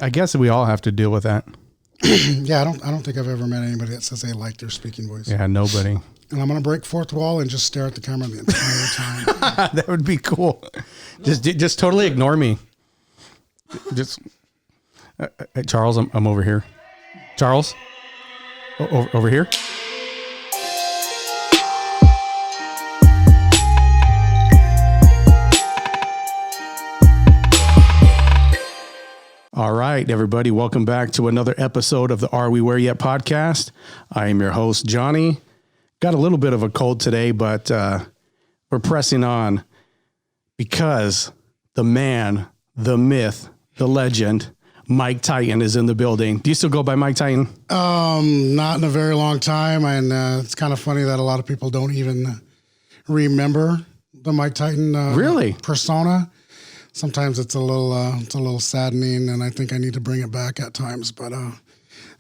I guess we all have to deal with that. Yeah, I don't think I've ever met anybody that says they like their speaking voice. Yeah, nobody. And I'm going to break fourth wall and just stare at the camera the entire time. That would be cool. Just totally ignore me. Just, hey, Charles, I'm over here. Charles, over here. All right, everybody, welcome back to another episode of the Are We Where Yet podcast. I am your host, Johnny. Got a little bit of a cold today, but we're pressing on because the man, the myth, the legend, Mic Titac is in the building. Do you still go by Mic Titac? Not in a very long time, and it's kind of funny that a lot of people don't even remember the Mic Titac Really? persona. Sometimes it's a little saddening, and I think I need to bring it back at times. But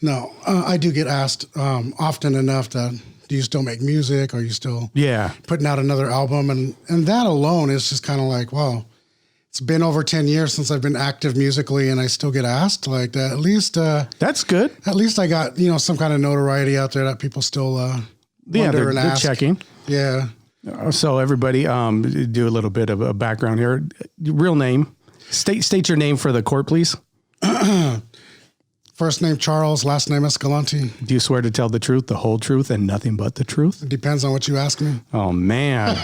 no, I do get asked often enough that, do you still make music? Are you still putting out another album? And that alone is just kind of like, wow, it's been over 10 years since I've been active musically, and I still get asked like that. At least that's good. At least I got some kind of notoriety out there that people still wonder and ask. They're checking. Yeah. So everybody, do a little bit of a background here. Real name, state your name for the court, please. First name Charles, last name Escalanti. Do you swear to tell the truth, the whole truth, and nothing but the truth? It depends on what you ask me. Oh man,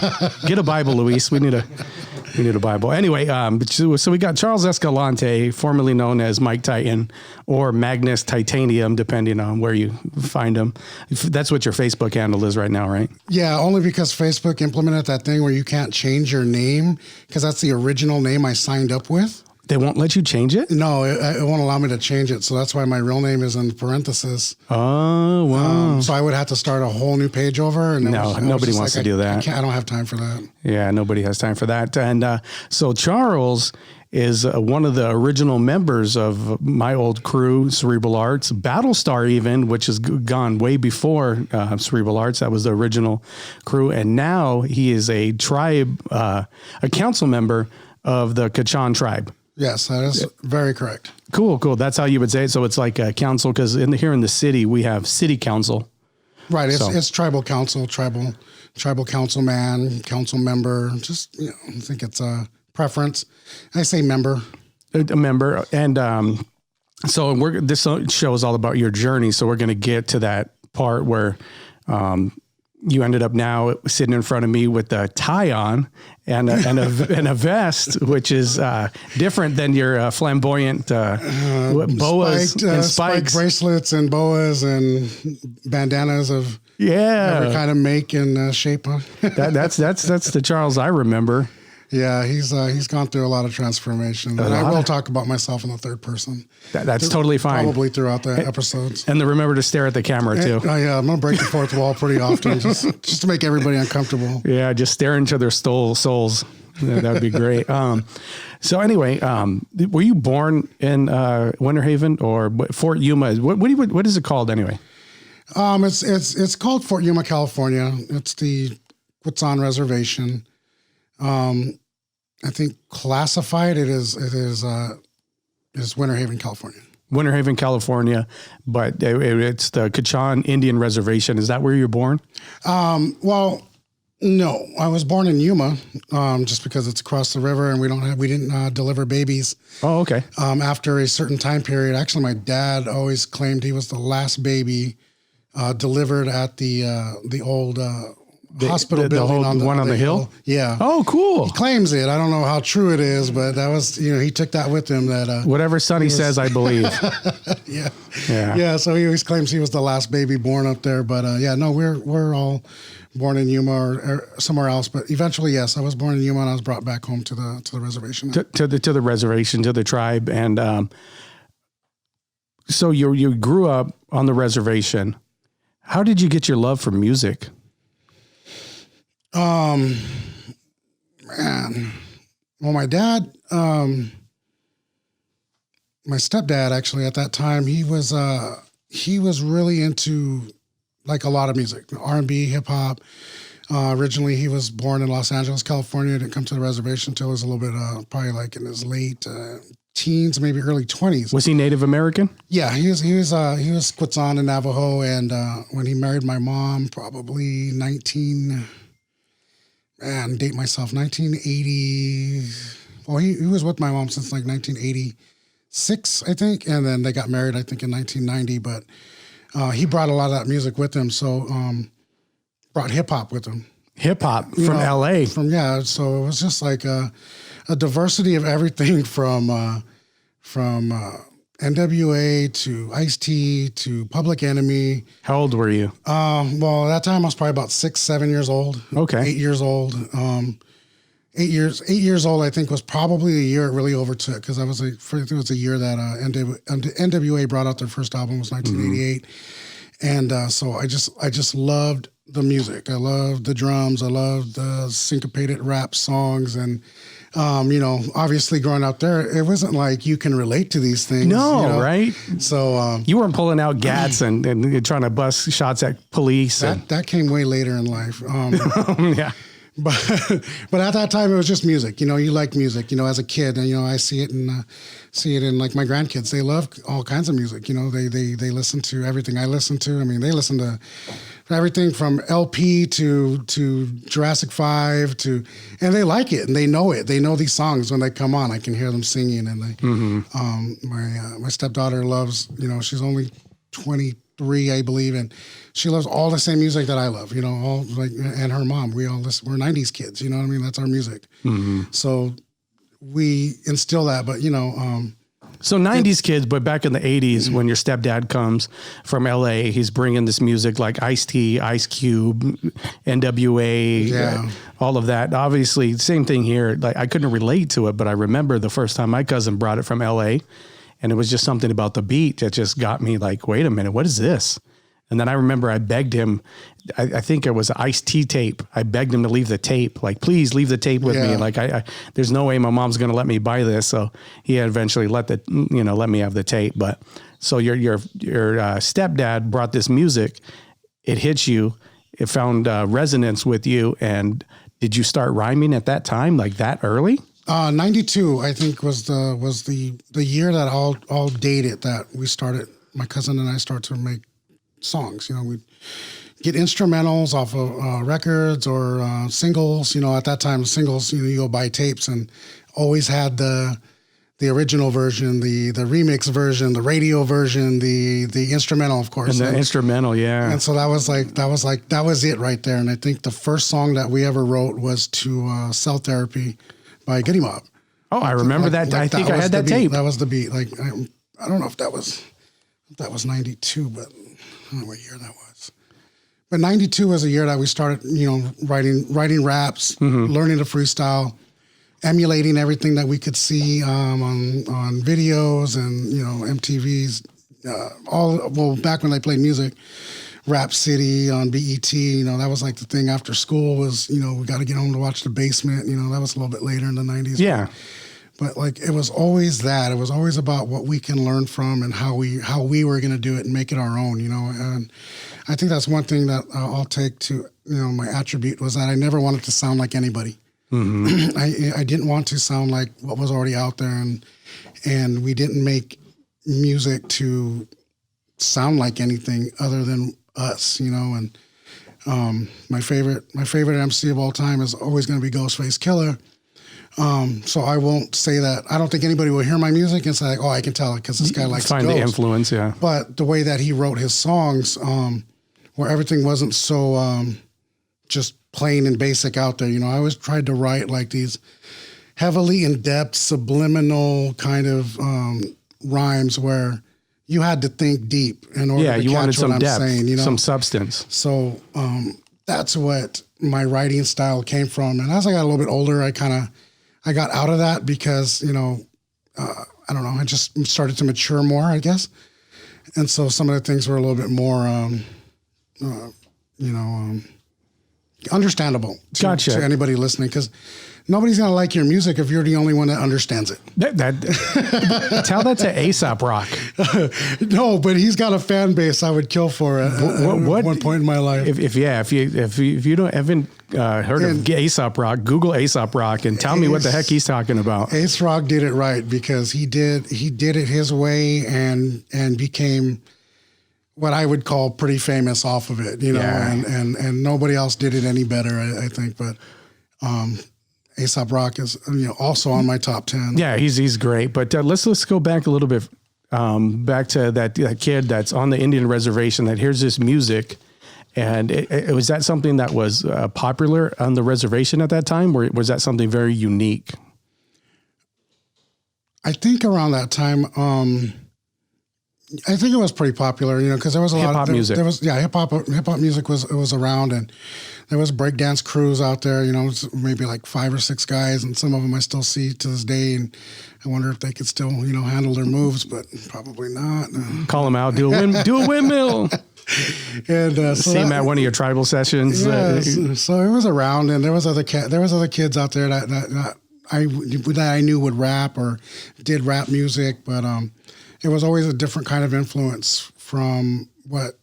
get a Bible, Luis. We need a Bible. Anyway, so we got Charles Escalanti, formerly known as Mic Titac or Magnus Titanium, depending on where you find him. That's what your Facebook handle is right now, right? Yeah, only because Facebook implemented that thing where you can't change your name because that's the original name I signed up with. They won't let you change it? No, it won't allow me to change it. So that's why my real name is in parentheses. Oh, wow. So I would have to start a whole new page over. And nobody wants to do that. I don't have time for that. Yeah, nobody has time for that. And so Charles is one of the original members of my old crew, Cerebral Arts, Battlestar even, which has gone way before Cerebral Arts. That was the original crew. And now he is a tribe, a council member of the Quechan Tribe. Yes, that is very correct. Cool. That's how you would say it. So it's like a council, because here in the city, we have city council. Right. It's tribal council, tribal councilman, council member. Just, I think it's a preference. I say member. A member. And so this show is all about your journey. So we're going to get to that part where you ended up now sitting in front of me with a tie on and a vest, which is different than your flamboyant boas and spikes, bracelets and boas and bandanas of every kind of make and shape. That's the Charles I remember. Yeah, he's gone through a lot of transformation. And I will talk about myself in the third person. That's totally fine. Probably throughout the episodes. And remember to stare at the camera too. Yeah, I'm gonna break the fourth wall pretty often, just to make everybody uncomfortable. Yeah, just stare into their souls. That would be great. So anyway, were you born in Winterhaven or Fort Yuma? What is it called anyway? It's called Fort Yuma, California. It's the Quechan Reservation. I think classified it is Winterhaven, California. Winterhaven, California, but it's the Quechan Indian Reservation. Is that where you're born? Well, no, I was born in Yuma, just because it's across the river and we didn't deliver babies. Oh, okay. After a certain time period. Actually, my dad always claimed he was the last baby delivered at the old hospital building on the hill. Yeah. Oh, cool. He claims it. I don't know how true it is, but that was, he took that with him. That whatever Sonny says, I believe. Yeah. So he always claims he was the last baby born up there. But no, we're all born in Yuma or somewhere else. But eventually, yes, I was born in Yuma and I was brought back home to the reservation. To the reservation, to the tribe, and so you grew up on the reservation. How did you get your love for music? Man. Well, my dad, my stepdad, actually, at that time, he was really into like a lot of music, R&B, hip hop. Originally, he was born in Los Angeles, California. Didn't come to the reservation until he was a little bit, probably like in his late teens, maybe early 20s. Was he Native American? Yeah, he was Quechan and Navajo, and when he married my mom, probably 1980. Well, he was with my mom since like 1986, I think, and then they got married, I think, in 1990. But he brought a lot of that music with him, so brought hip hop with him. Hip hop from LA. So it was just like a diversity of everything from NWA to Ice-T to Public Enemy. How old were you? Well, at that time I was probably about 6, 7 years old. Okay. 8 years old. 8 years old, I think, was probably the year it really overtook, because I think it was a year that NWA brought out their first album, was 1988. And so I just loved the music. I loved the drums. I loved the syncopated rap songs. And, obviously growing up there, it wasn't like you can relate to these things. No, right? So you weren't pulling out gats and trying to bust shots at police. That came way later in life. Yeah. But at that time it was just music. You like music. As a kid, and I see it in like my grandkids. They love all kinds of music. They listen to everything I listen to. I mean, they listen to everything from LP to Jurassic 5 and they like it and they know it. They know these songs when they come on. I can hear them singing, and my stepdaughter loves. She's only 23, I believe, and she loves all the same music that I love, all like, and her mom, we all listen, we're 90s kids, you know what I mean? That's our music. So we instill that, but so 90s kids, but back in the 80s, when your stepdad comes from LA, he's bringing this music like Ice-T, Ice Cube, NWA, all of that. Obviously, same thing here. Like, I couldn't relate to it, but I remember the first time my cousin brought it from LA, and it was just something about the beat that just got me like, wait a minute, what is this? And then I remember I begged him, I think it was an Ice-T tape. I begged him to leave the tape, like, please leave the tape with me. Like, I there's no way my mom's going to let me buy this. So he eventually let me have the tape. But so your stepdad brought this music. It hits you. It found resonance with you. And did you start rhyming at that time, like that early? 92, I think, was the year that all dated that we started. My cousin and I started to make songs. We'd get instrumentals off of records or singles. At that time, singles, you go buy tapes, and always had the original version, the remix version, the radio version, the instrumental, of course. And the instrumental, yeah. And so that was it right there. And I think the first song that we ever wrote was to Cell Therapy by Goody Mob. Oh, I remember that. I think I had that tape. That was the beat. Like, I don't know if that was 92, but I don't know what year that was. But 92 was a year that we started, writing raps, learning to freestyle, emulating everything that we could see on videos and, MTV's, back when I played music, Rap City on BET, that was like the thing after school was, we got to get home to watch The Basement, that was a little bit later in the 90s. Yeah. But like, it was always that. It was always about what we can learn from and how we were going to do it and make it our own, And I think that's one thing that I'll take to, my attribute was that I never wanted to sound like anybody. I didn't want to sound like what was already out there, and we didn't make music to sound like anything other than us, And my favorite MC of all time is always going to be Ghostface Killer. So I won't say that. I don't think anybody will hear my music and say, like, oh, I can tell it because this guy likes Find Ghost. The influence, yeah. But the way that he wrote his songs, where everything wasn't so just plain and basic out there, I always tried to write like these heavily in-depth, subliminal kind of rhymes where you had to think deep in order to catch what I'm saying, some substance. So that's what my writing style came from. And as I got a little bit older, I got out of that because, I don't know, I just started to mature more, I guess. And so some of the things were a little bit more, understandable to anybody listening. Because nobody's going to like your music if you're the only one that understands it. Tell that to A$AP Rock. No, but he's got a fan base I would kill for at one point in my life. If you haven't heard of A$AP Rock, Google A$AP Rock and tell me what the heck he's talking about. A$AP Rock did it right because he did it his way and became what I would call pretty famous off of it, and nobody else did it any better, I think. But A$AP Rock is also on my top 10. Yeah, he's great. But let's go back a little bit, back to that kid that's on the Indian reservation that hears this music. And was that something that was popular on the reservation at that time, or was that something very unique? I think around that time, I think it was pretty popular, because there was a lot of music. Hip hop music was around, and there was breakdance crews out there, maybe like 5 or 6 guys, and some of them I still see to this day, and I wonder if they could still, handle their moves, but probably not. Call them out, do a windmill. And see him at one of your tribal sessions. Yeah, so it was around, and there was other kids out there that I knew would rap or did rap music, but it was always a different kind of influence from what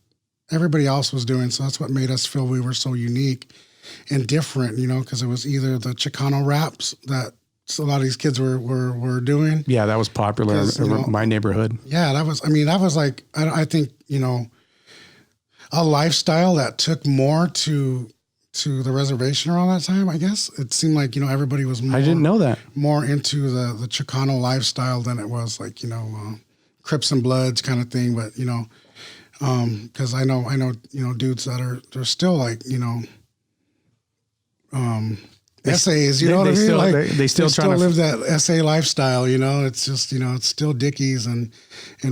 everybody else was doing. So that's what made us feel we were so unique and different, because it was either the Chicano raps that a lot of these kids were doing. Yeah, that was popular in my neighborhood. Yeah, that was like, I think, a lifestyle that took more to the reservation around that time, I guess. It seemed like, everybody was more, I didn't know that. More into the Chicano lifestyle than it was like, Crips and Bloods kind of thing. But, because I know, dudes that they're still like, essays, you know what I mean? They still live that SA lifestyle, it's just, it's still Dickies and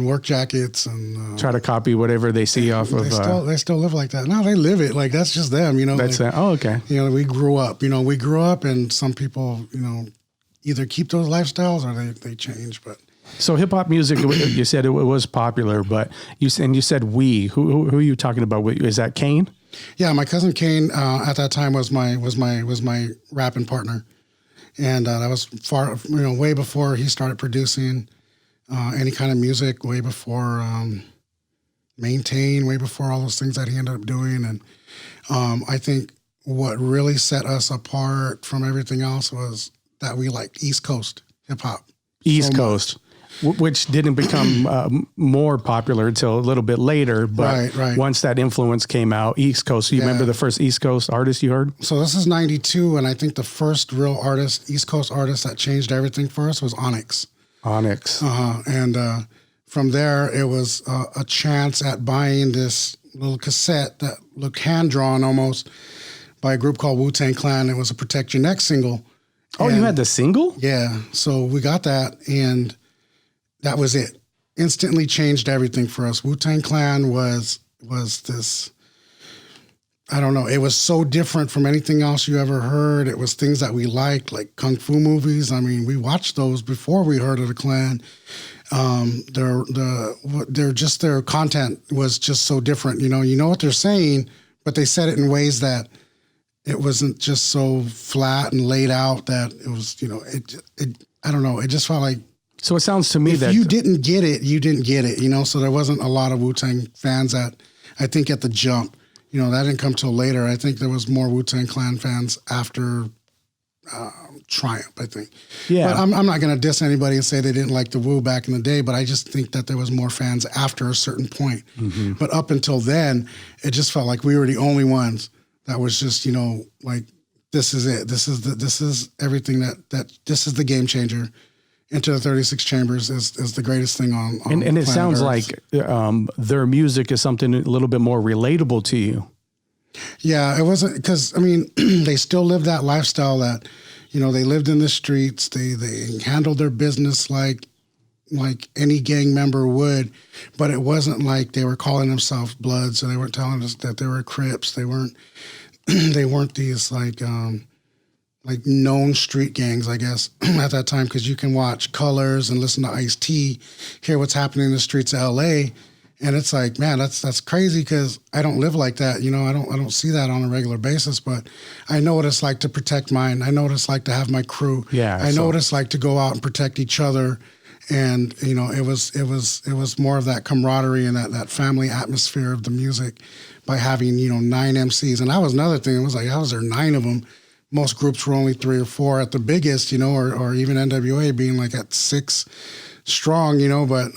work jackets and try to copy whatever they see off of. They still live like that. No, they live it. Like, that's just them, That's like, oh, okay. We grew up, and some people, either keep those lifestyles or they change, but. So hip hop music, you said it was popular, but you said who are you talking about? Is that Kane? Yeah, my cousin Kane at that time was my rapping partner, and that was far way before he started producing any kind of music, way before Maintain, way before all those things that he ended up doing, and I think what really set us apart from everything else was that we liked East Coast hip hop. East Coast. Which didn't become more popular until a little bit later. But right. Once that influence came out, East Coast. You remember the first East Coast artist you heard? So this is 92, and I think the first real East Coast artist that changed everything for us was Onyx. And from there, it was a chance at buying this little cassette that looked hand-drawn almost by a group called Wu-Tang Clan. It was a Protect Your Neck single. Oh, you had the single? Yeah. So we got that, and that was it. Instantly changed everything for us. Wu-Tang Clan was this, I don't know, it was so different from anything else you ever heard. It was things that we liked, like Kung Fu movies. I mean, we watched those before we heard of the Clan. Their content was just so different. You know what they're saying, but they said it in ways that it wasn't just so flat and laid out that it was, I don't know. It just felt like, so it sounds to me if you didn't get it, you didn't get it, So there wasn't a lot of Wu-Tang fans that, I think, at the jump, that didn't come till later. I think there was more Wu-Tang Clan fans after Triumph, I think. Yeah. But I'm not going to diss anybody and say they didn't like the Wu back in the day, but I just think that there was more fans after a certain point. Mm-hmm. But up until then, it just felt like we were the only ones that was just, like, this is it. This is everything this is the game changer. Into the 36 Chambers is the greatest thing on and it sounds Earth. Like their music is something a little bit more relatable to you. Yeah, it wasn't because, they still lived that lifestyle that, they lived in the streets. They handled their business like any gang member would, but it wasn't like they were calling themselves Bloods, so they weren't telling us that they were Crips. They weren't these like known street gangs, I guess, at that time, because you can watch Colors and listen to Ice-T, hear what's happening in the streets of L.A., And it's like, man, that's crazy because I don't live like that. You know, I don't see that on a regular basis, but I know what it's like to protect mine. I know what it's like to have my crew. Yeah. I know what it's like to go out and protect each other. And, you know, it was more of that camaraderie and that family atmosphere of the music by having, you know, 9 MCs. And that was another thing. It was like, how was there 9 of them? Most groups were only 3 or 4 at the biggest, you know, or even NWA being like at 6 strong, you know, but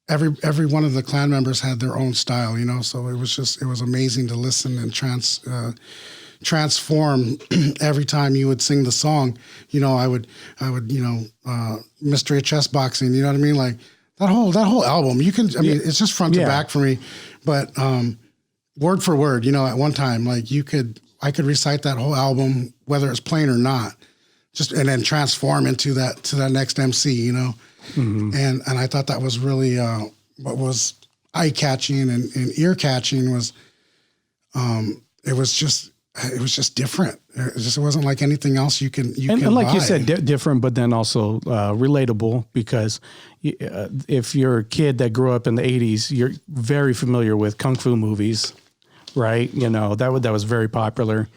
every one of the clan members had their own style, you know, so it was amazing to listen and transform every time you would sing the song. You know, I would, you know, Mystery of Chess Boxing, you know what I mean? Like that whole album, mean, it's just front to back for me, but word for word, you know, at one time, like I could recite that whole album, whether it's playing or not, and then transform into that next MC, you know? Mm-hmm. And I thought that was really, what was eye catching and ear catching was, it was just different. It wasn't like anything else you can like buy. you said, different, but then also relatable, because if you're a kid that grew up in the 80s, you're very familiar with Kung Fu movies, right? You know, that was very popular.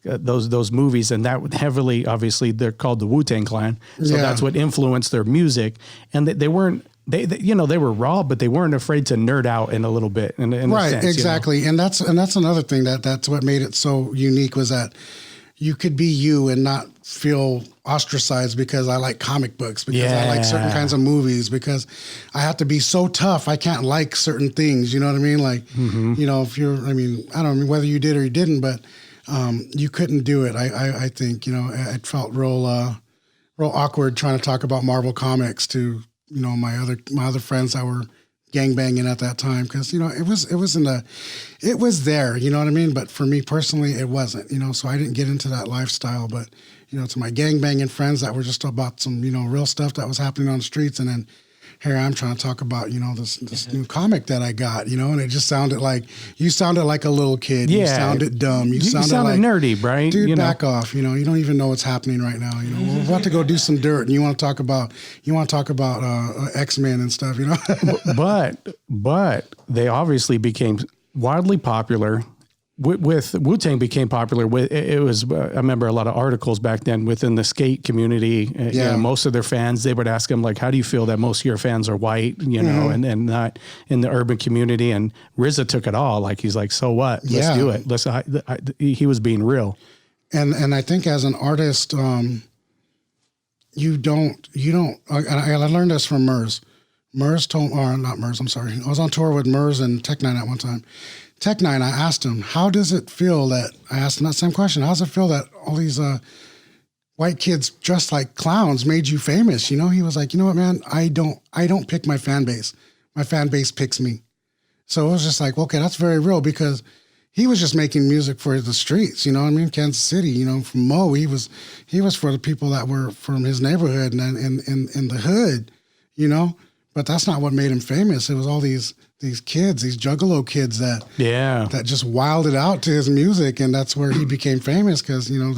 Those movies, and that heavily, obviously, they're called the Wu-Tang Clan. So that's what influenced their music. And they weren't, you know, they were raw, but they weren't afraid to nerd out in a little bit. In right, a sense, exactly. You know? And that's another thing that's what made it so unique, was that you could be you and not feel ostracized because I like comic books, because I like certain kinds of movies, because I have to be so tough. I can't like certain things. You know what I mean? Like, you know, I don't know whether you did or you didn't, but you couldn't do it. I think, you know, it felt real awkward trying to talk about Marvel comics to, you know, my other friends that were gangbanging at that time. Cause you know, it was there, you know what I mean? But for me personally, it wasn't, you know, so I didn't get into that lifestyle, but you know, to my gangbanging friends that were just about some, you know, real stuff that was happening on the streets. And then here I'm trying to talk about, you know, this new comic that I got, you know, and it just sounded like, you sounded like a little kid. Yeah. You sounded dumb. You sounded like nerdy, right? Dude, you back off. You know, you don't even know what's happening right now. You know, we're about to go do some dirt, and you want to talk about X-Men and stuff, you know? but they obviously became wildly popular. With Wu-Tang became popular. It was I remember a lot of articles back then within the skate community. You know, most of their fans, they would ask them like, "How do you feel that most of your fans are white?" You know, and not in the urban community. And RZA took it all. Like he's like, "So what? Let's do it." He was being real. And I think as an artist, you don't. I learned this from Murs. I'm sorry. I was on tour with Murs and Tech Nine at one time. Tech Nine, I asked him, I asked him that same question. How does it feel that all these white kids dressed like clowns made you famous? You know, he was like, you know what, man, I don't pick my fan base. My fan base picks me. So it was just like, okay, that's very real, because he was just making music for the streets. You know what I mean? Kansas City, you know, from Mo, he was for the people that were from his neighborhood and in the hood, you know, but that's not what made him famous. It was all these kids, these Juggalo kids that just wilded out to his music, and that's where he became famous, because you know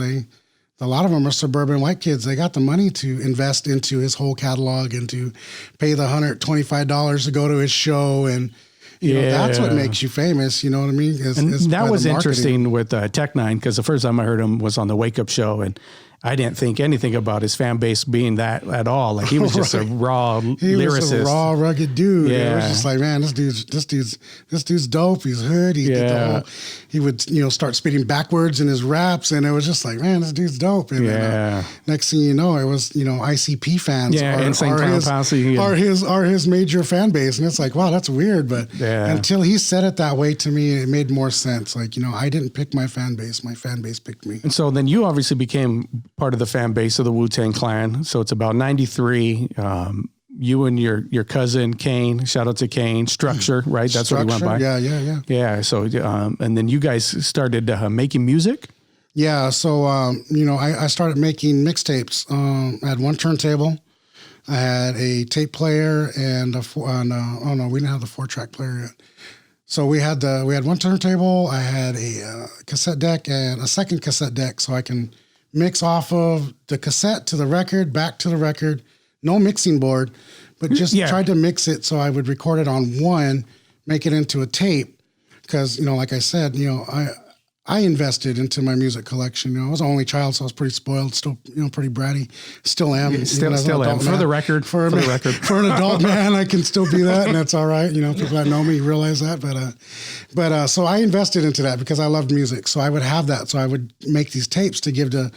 a lot of them are suburban white kids. They got the money to invest into his whole catalog and to pay the $125 to go to his show, and you know that's what makes you famous. You know what I mean? And that was interesting with Tech Nine, because the first time I heard him was on the Wake Up Show, and I didn't think anything about his fan base being that at all. Like he was just a raw lyricist. He was a raw, rugged dude. Yeah. It was just like, man, this dude's dope. He's hood. He would, you know, start spitting backwards in his raps, and it was just like, man, this dude's dope. And then, next thing you know, it was, you know, ICP fans are his major fan base, and it's like, wow, that's weird. But until he said it that way to me, it made more sense. Like, you know, I didn't pick my fan base. My fan base picked me. And so then you obviously became part of the fan base of the Wu-Tang Clan. So it's about 93. You and your cousin Kane, shout out to Kane, Structure, right? That's what he went by. Yeah. Yeah. So, and then you guys started making music. Yeah. So, you know, I started making mixtapes. I had one turntable. I had a tape player and we didn't have the 4-track player yet. So we had one turntable. I had a cassette deck and a second cassette deck, so I can mix off of the cassette to the record, back to the record. No mixing board, but just tried to mix it. So I would record it on one, make it into a tape. Cause, like I said, I invested into my music collection. I was an only child, so I was pretty spoiled, still, pretty bratty. Still am. Still am. For the record. For the record. For an adult man, I can still be that, and that's all right. People that know me realize that. But so I invested into that because I loved music. So I would have that. So I would make these tapes to give to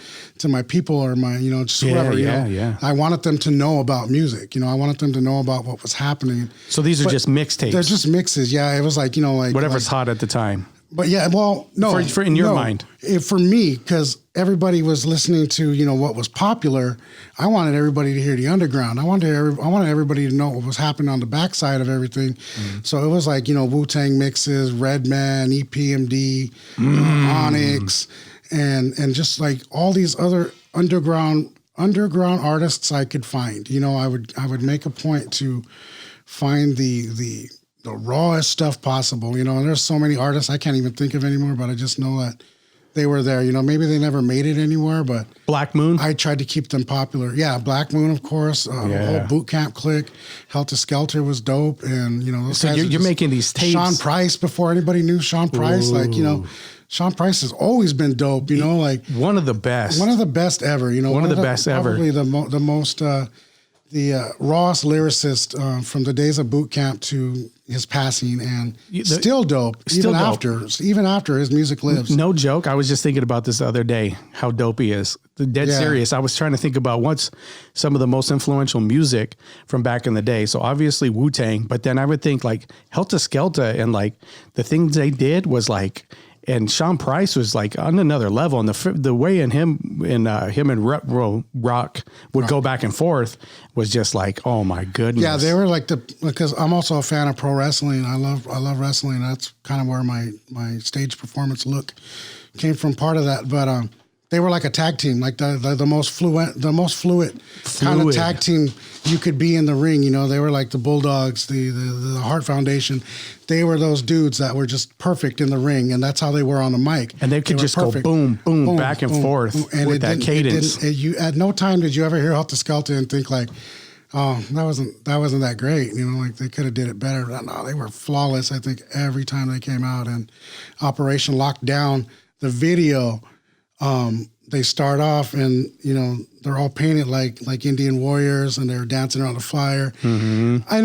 my people or my, just whoever. Yeah. I wanted them to know about music. I wanted them to know about what was happening. So these are just mixtapes. They're just mixes. Yeah, it was like whatever's hot at the time. But yeah, well, no. For in your mind. For me, because everybody was listening to, what was popular, I wanted everybody to hear the underground. I wanted everybody to know what was happening on the backside of everything. So it was like, Wu-Tang mixes, Redman, EPMD, Onyx, and just like all these other underground artists I could find. I would make a point to find the rawest stuff possible, and there's so many artists I can't even think of anymore, but I just know that they were there. Maybe they never made it anywhere, but Black Moon, I tried to keep them popular. Yeah, Black Moon, of course. The whole boot camp clique, Helter Skelter was dope, and those so guys you're making these tapes. Sean Price, before anybody knew Sean Price, Sean Price has always been dope. Like one of the best ever. One of the best ever. Probably the most. The rawest lyricist from the days of boot camp to his passing, and still dope. Even after his music lives. No joke. I was just thinking about this the other day. How dope he is. Dead serious. I was trying to think about what's some of the most influential music from back in the day. So obviously Wu-Tang, but then I would think like Helter Skelter, and like the things they did was like. And Sean Price was like on another level, and the way him and Rock would go back and forth was just like, oh my goodness. Yeah, they were like because I'm also a fan of pro wrestling. I love wrestling. That's kind of where my stage performance look came from. Part of that, but they were like a tag team, like the most fluid kind of tag team you could be in the ring. They were like the Bulldogs, the Hart Foundation. They were those dudes that were just perfect in the ring, and that's how they were on the mic. And they could just go boom, boom, back and forth with that cadence. At no time did you ever hear Helter Skelter and think like, oh, that wasn't that great. Like they could have did it better. No, they were flawless. I think every time they came out. And Operation Lockdown, the video. They start off and, they're all painted like Indian warriors, and they're dancing around the fire. Mm-hmm. I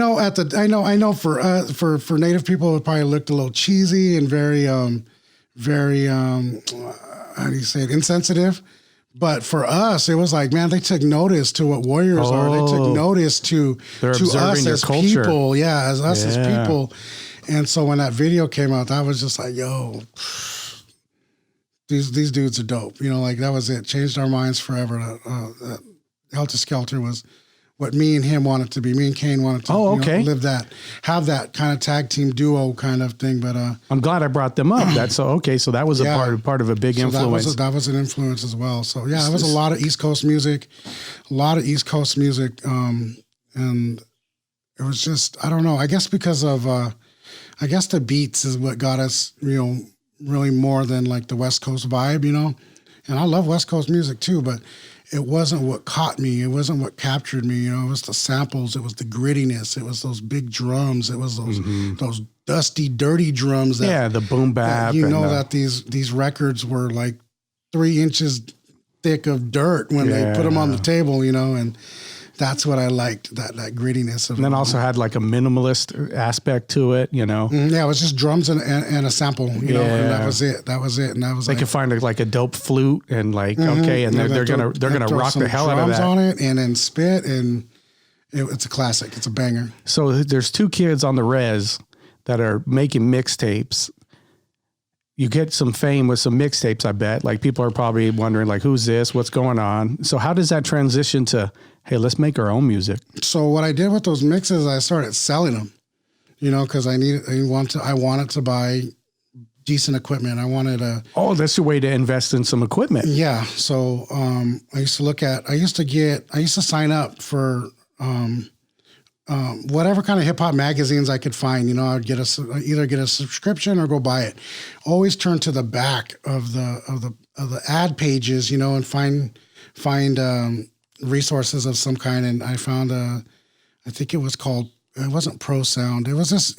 know for Native people, it probably looked a little cheesy and very, how do you say it? Insensitive. But for us, it was like, man, they took notice to what warriors are. They took notice to us as culture. People. Yeah. As us as people. And so when that video came out, I was just like, yo, These dudes are dope. Like that was it. Changed our minds forever. Helter Skelter was what me and him wanted to be. Me and Kane wanted to live that, have that kind of tag team duo kind of thing. But I'm glad I brought them up. That's okay. So that was a part of a big influence. That was an influence as well. So yeah, it was a lot of East Coast music, and it was just, I don't know. I guess because of the beats is what got us, really more than like the West Coast vibe, and I love West Coast music too, but it wasn't what caught me. It wasn't what captured me. It was the samples. It was the grittiness. It was those big drums. It was those dusty, dirty drums. The boom bap. That these records were like 3 inches thick of dirt when they put them on the table, and that's what I liked, that grittiness of it. And then also had like a minimalist aspect to it, Yeah, it was just drums and a sample, and that was it. And that was they could find like a dope flute and like and they're gonna rock the hell out of that. Drums on it and then spit, and it's a classic. It's a banger. So there's 2 kids on the res that are making mixtapes. You get some fame with some mixtapes, I bet. Like people are probably wondering like, who's this? What's going on? So how does that transition to, hey, let's make our own music? So what I did with those mixes, I started selling them, because I wanted to buy decent equipment. I wanted that's your way to invest in some equipment. Yeah. So I used to sign up for whatever kind of hip hop magazines I could find. I'd either get a subscription or go buy it. Always turn to the back of the ad pages, and find resources of some kind. And I found I think it was called, it wasn't Pro Sound. It was this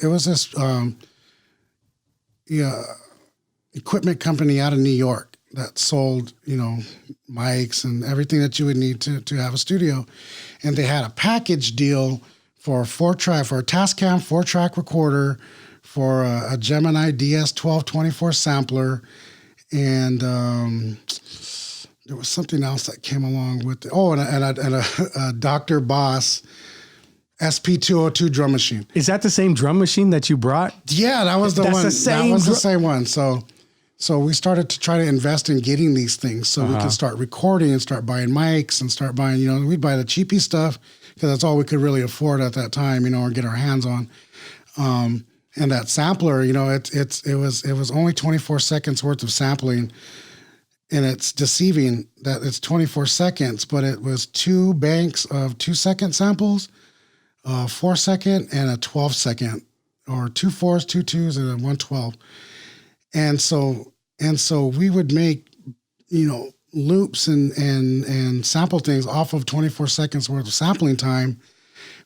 equipment company out of New York that sold, mics and everything that you would need to have a studio. And they had a package deal for a 4-track, for a Tascam 4-track recorder, for a Gemini DS1224 sampler, and there was something else that came along with it. Oh, and a Dr. Boss SP202 drum machine. Is that the same drum machine that you brought? Yeah, that was the one. The same one. So we started to try to invest in getting these things so we could start recording and start buying mics and start buying, we'd buy the cheapy stuff because that's all we could really afford at that time, or get our hands on. And that sampler, it was only 24 seconds worth of sampling, and it's deceiving that it's 24 seconds, but it was 2 banks of 2-second samples, 4-second and a 12-second, or 2 4s, 2 2s, and a 1 12. And so we would make, loops and sample things off of 24 seconds worth of sampling time,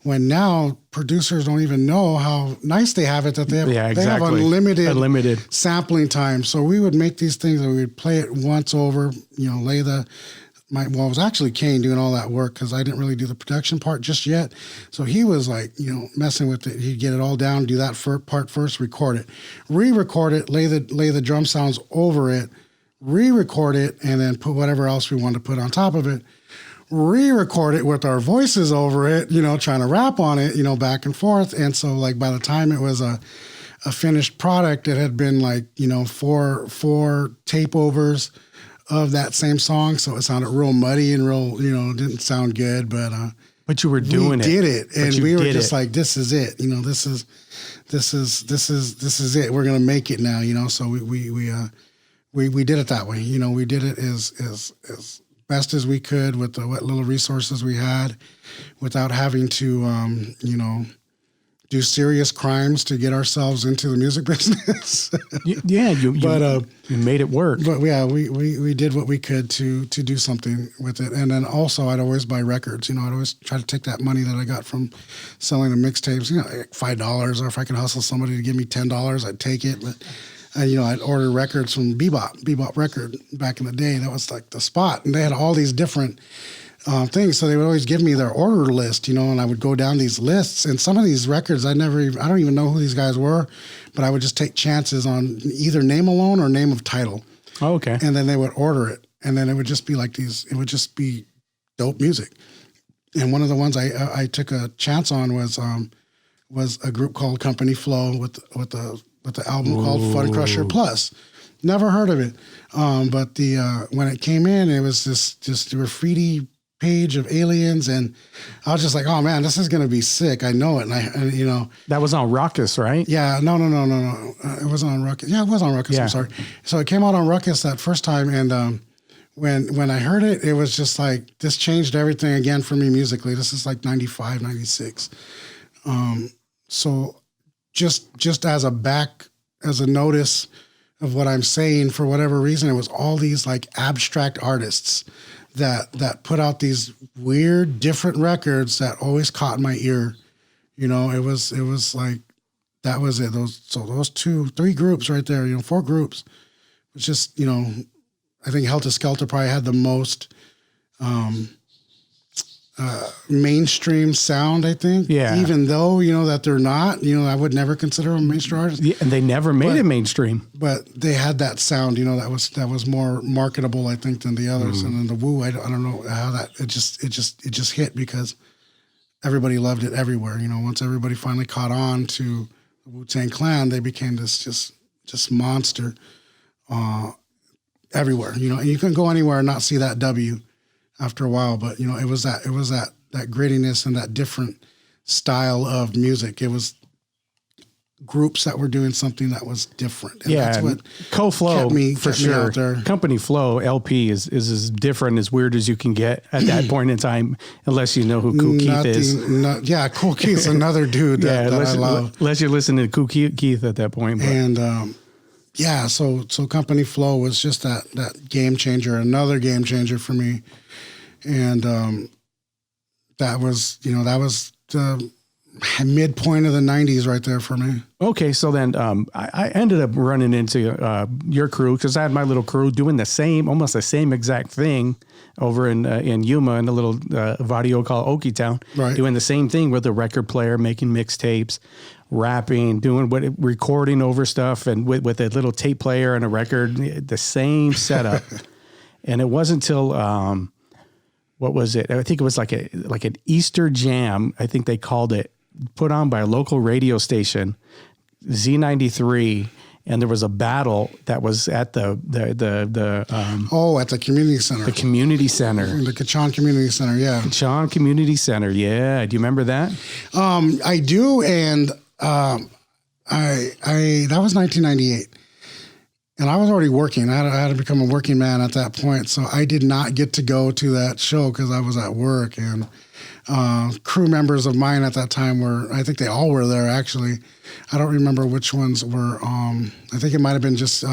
when now producers don't even know how nice they have it, that they have unlimited sampling time. So we would make these things and we would play it once over, lay it was actually Kane doing all that work because I didn't really do the production part just yet. So he was like, messing with it. He'd get it all down, do that part first, record it, re-record it, lay the drum sounds over it, re-record it, and then put whatever else we wanted to put on top of it. Re-record it with our voices over it, trying to rap on it, back and forth. And so like by the time it was a finished product, it had been like, 4 tape overs of that same song. So it sounded real muddy and real, didn't sound good, but you were doing it. We did it. And we were just like, this is it. This is it. We're going to make it now, so we did it that way. We did it as best as we could with what little resources we had, without having to, do serious crimes to get ourselves into the music business. You made it work. But yeah, we did what we could to do something with it. And then also I'd always buy records. I'd always try to take that money that I got from selling the mixtapes, like $5, or if I could hustle somebody to give me $10, I'd take it. But I'd order records from Bebop record back in the day. That was like the spot. And they had all these different things. So they would always give me their order list, and I would go down these lists. And some of these records, I don't even know who these guys were, but I would just take chances on either name alone or name of title. Oh, okay. And then they would order it. And then it would just be like it would just be dope music. And one of the ones I took a chance on was a group called Company Flow with the album called Fun Crusher Plus. Never heard of it. But when it came in, it was just graffiti page of aliens, and I was just like, oh man, this is gonna be sick. I know it. And that was on Ruckus, right? Yeah, no. It wasn't on Ruckus. Yeah, it was on Ruckus. Yeah. I'm sorry. So it came out on Ruckus that first time, and when I heard it, it was just like, this changed everything again for me musically. This is like 95, 96. So just as a notice of what I'm saying, for whatever reason, it was all these like abstract artists that put out these weird, different records that always caught my ear. It was like, that was it. Those 2-3 groups right there, 4 groups. It was just, I think Helter Skelter probably had the most mainstream sound, I think. Yeah. Even though, that they're not, I would never consider them mainstream artists. Yeah, and they never made it mainstream. But they had that sound, that was more marketable, I think, than the others. And then the Wu, I don't know how that, it just hit because everybody loved it everywhere. Once everybody finally caught on to the Wu-Tang Clan, they became this just monster everywhere. And you couldn't go anywhere and not see that W after a while, but it was that grittiness and that different style of music. It was groups that were doing something that was different. And that's what Co-Flow for sure. Out there. Company Flow LP is as different, as weird as you can get at that point in time, unless you know who Kool Keith is. Kool Keith's another dude that I love. Unless you're listening to Kool Keith at that point. But. And so Company Flow was just that game changer, another game changer for me. And that was the midpoint of the 90s right there for me. Okay, so then I ended up running into your crew because I had my little crew doing almost the same exact thing over in Yuma in a little vadio called Okie Town, right. Doing the same thing with a record player, making mixtapes, rapping, recording over stuff, and with a little tape player and a record, the same setup. And it wasn't until what was it? I think it was like an Easter jam. I think they called it, put on by a local radio station, Z93. And there was a battle that was at at the community center. The community center. The Quechan Community Center, yeah. Quechan Community Center, yeah. Do you remember that? I do, and that was 1998. And I was already working. I had to become a working man at that point. So I did not get to go to that show because I was at work. And crew members of mine at that time I think they all were there, actually. I don't remember which ones were. I think it might have been just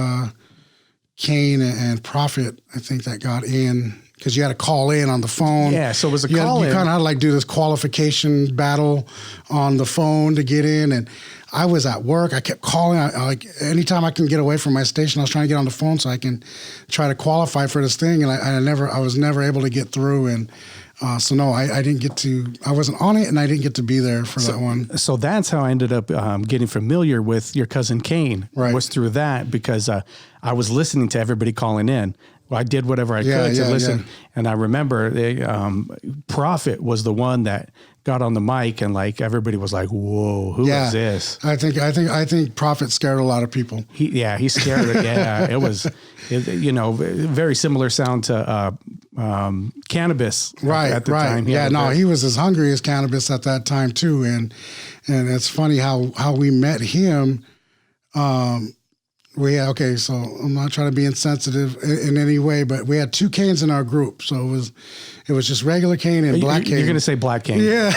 Kane and Prophet, I think, that got in. Because you had to call in on the phone. Yeah, so it was a call in. You kind of had to like do this qualification battle on the phone to get in. And I was at work. I kept calling. Like anytime I can get away from my station, I was trying to get on the phone so I can try to qualify for this thing. And I was never able to get through. And so no, I didn't get to. I wasn't on it, and I didn't get to be there for that one. So that's how I ended up getting familiar with your cousin Kane. Right. Was through that because I was listening to everybody calling in. Well, I did whatever I could to listen. Yeah. And I remember Prophet was the one that got on the mic and like everybody was like, whoa, who is this? I think Prophet scared a lot of people. He scared it. Yeah. It was, very similar sound to Cannabis at the time. He was as hungry as Cannabis at that time too. And it's funny how we met him. So I'm not trying to be insensitive in any way, but we had two Canes in our group. So it was just regular Cane and Black Cane. You're going to say Black Cane. Yeah.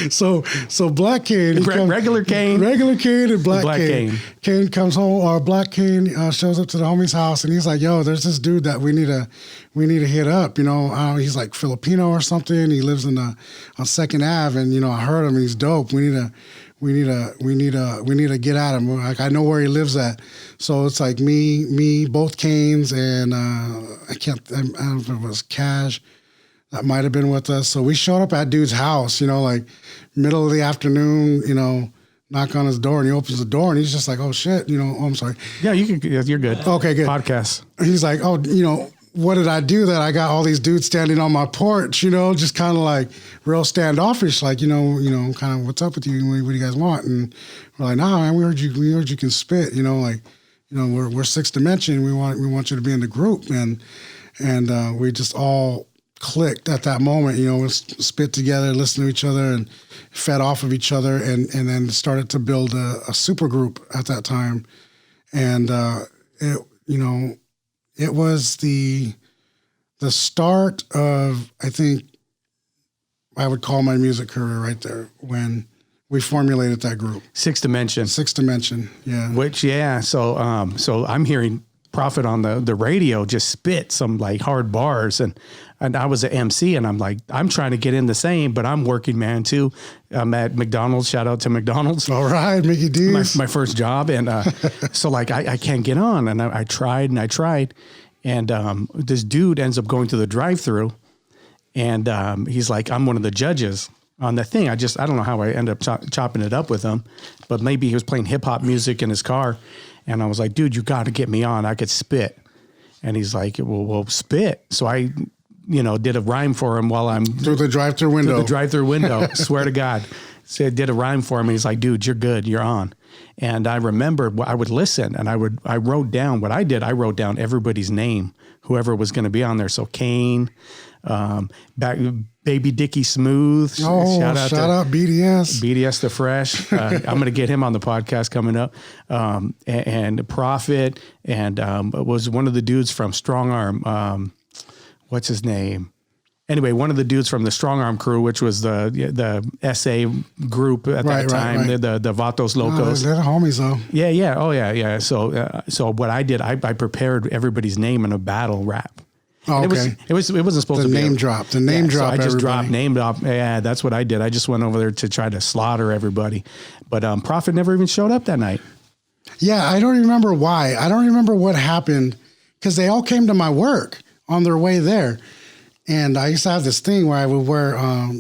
so Black Cane. Regular Cane. Regular Cane and Black Cane. Cane comes home, or Black Cane shows up to the homie's house, and he's like, yo, there's this dude that we need to hit up. He's like Filipino or something. He lives on 2nd Ave, and, I heard him. He's dope. We need to get at him. Like, I know where he lives at. So it's like me, both Canes, and I don't know if it was Cash that might have been with us. So we showed up at dude's house, like middle of the afternoon, knock on his door, and he opens the door and he's just like, oh shit, I'm sorry. Yeah, you're good. Okay, good. Podcast. He's like, oh, what did I do that I got all these dudes standing on my porch, just kind of like real standoffish, like, kind of what's up with you? What do you guys want? And we're like, nah, man, we heard you can spit, we're Sixth Dimension. We want you to be in the group. And we just all clicked at that moment, we spit together, listened to each other and fed off of each other and then started to build a super group at that time. And, it was the start of, I think, I would call my music career right there when we formulated that group. Sixth Dimension, yeah. Which, yeah. So I'm hearing Prophet on the radio just spit some like hard bars, and I was an MC, and I'm like, I'm trying to get in the same, but I'm working man too. I'm at McDonald's. Shout out to McDonald's. All right, Mickey D's. My first job, and so like I can't get on, and I tried, and this dude ends up going to the drive-through, and he's like, I'm one of the judges on the thing. I don't know how I ended up chopping it up with him, but maybe he was playing hip hop music in his car. And I was like, dude, you got to get me on. I could spit. And he's like, well, spit. So I, did a rhyme for him while I'm through the drive-through window. Swear to God. So I did a rhyme for him. And he's like, dude, you're good. You're on. And I remember I would listen and I wrote down what I did. I wrote down everybody's name, whoever was going to be on there. So Kane, Baby Dickie Smooth. Oh, shout out BDS. BDS the Fresh. I'm going to get him on the podcast coming up. And Prophet, and was one of the dudes from Strong Arm. What's his name? Anyway, one of the dudes from the Strong Arm crew, which was the SA group at that time, right. The Vatos Locos. They're the homies though. Yeah. Oh yeah. So what I did, I prepared everybody's name in a battle rap. Oh, okay. It wasn't supposed The to be name drop. The name drop. So I just everybody. dropped name drop. Yeah, that's what I did. I just went over there to try to slaughter everybody. But Prophet never even showed up that night. Yeah, I don't remember why. I don't remember what happened because they all came to my work on their way there. And I used to have this thing where I would wear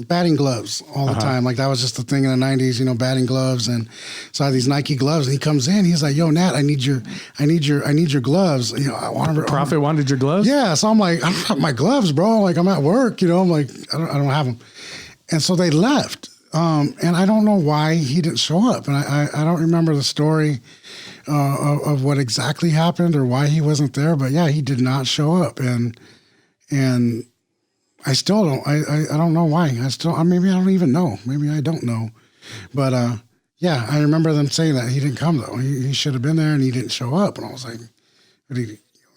batting gloves all the time. Like that was just the thing in the 90s, you know, batting gloves. And so I had these Nike gloves. And he comes in, he's like, "Yo, Nat, I need your gloves." You know, Prophet wanted your gloves? Yeah. So I'm like, "I don't have my gloves, bro. Like I'm at work, you know." I'm like, I don't have them. And so they left. And I don't know why he didn't show up. And I don't remember the story of what exactly happened or why he wasn't there. But yeah, he did not show up. And I still don't. I don't know why. Maybe I don't even know. Maybe I don't know. But yeah, I remember them saying that he didn't come though. He should have been there, and he didn't show up. And I was like, did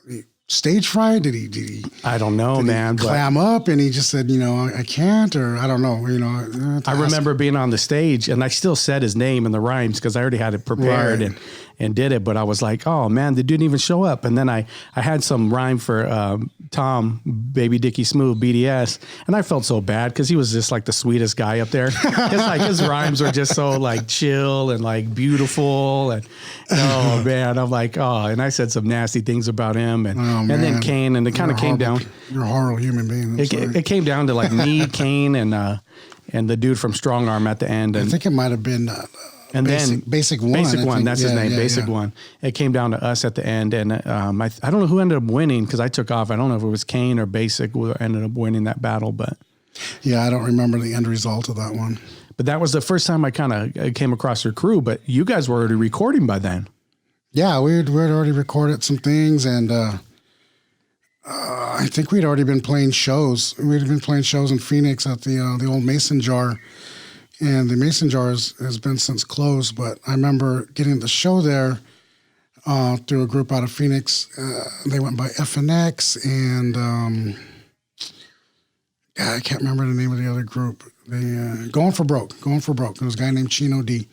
he stage fright? Did he? I don't know, man. Clam up, and he just said, you know, I can't, or I don't know. You know, I remember being on the stage, and I still said his name in the rhymes because I already had it prepared and did it. But I was like, oh man, they didn't even show up. And then I had some rhyme for Tom, Baby Dickie Smooth, BDS, and I felt so bad because he was just like the sweetest guy up there. His rhymes were just so like chill and like beautiful, and oh man, I'm like, oh, and I said some nasty things about him, and then Kane, and it kind of came down. You're a horrible human being. It came down to like me, Kane, and the dude from Strong Arm at the end. And I think it might have been. And Basic One. Basic One, that's his name, Basic One. It came down to us at the end, and I don't know who ended up winning because I took off. I don't know if it was Kane or Basic who ended up winning that battle, but yeah, I don't remember the end result of that one. But that was the first time I kind of came across your crew. But you guys were already recording by then. Yeah, we'd already recorded some things, and I think we'd already been playing shows. We'd been playing shows in Phoenix at the old Mason Jar. And the Mason Jar has been since closed, but I remember getting the show there through a group out of Phoenix. They went by FNX, and I can't remember the name of the other group. They Going for Broke. There was a guy named Chino D.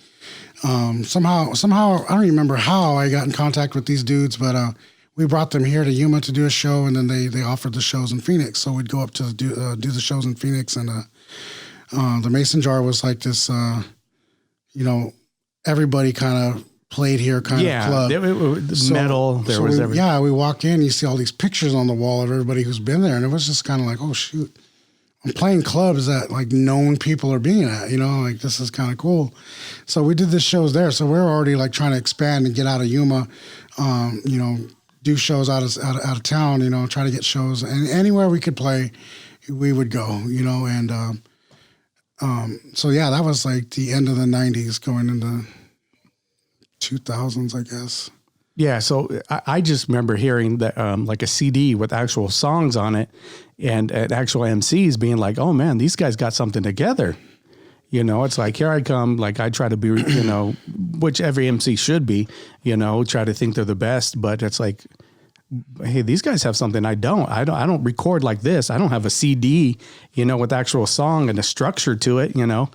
Somehow, I don't remember how I got in contact with these dudes, but we brought them here to Yuma to do a show, and then they offered the shows in Phoenix. So we'd go up to do the shows in Phoenix, and the Mason Jar was like this, you know, everybody kind of played here kind of club. Metal. There was everything. Yeah, we walk in, you see all these pictures on the wall of everybody who's been there. And it was just kind of like, oh, shoot. I'm playing clubs that like known people are being at, you know, like this is kind of cool. So we did the shows there. So we're already like trying to expand and get out of Yuma, you know, do shows out of town, you know, try to get shows. And anywhere we could play, we would go, you know, and so yeah, that was like the end of the 90s going into 2000s, I guess. Yeah, so I just remember hearing that like a CD with actual songs on it and actual MCs being like, oh man, these guys got something together. You know, it's like, here I come, like I try to be, you know, which every MC should be, you know, try to think they're the best, but it's like, hey, these guys have something I don't record like this. I don't have a CD, you know, with actual song and a structure to it, you know.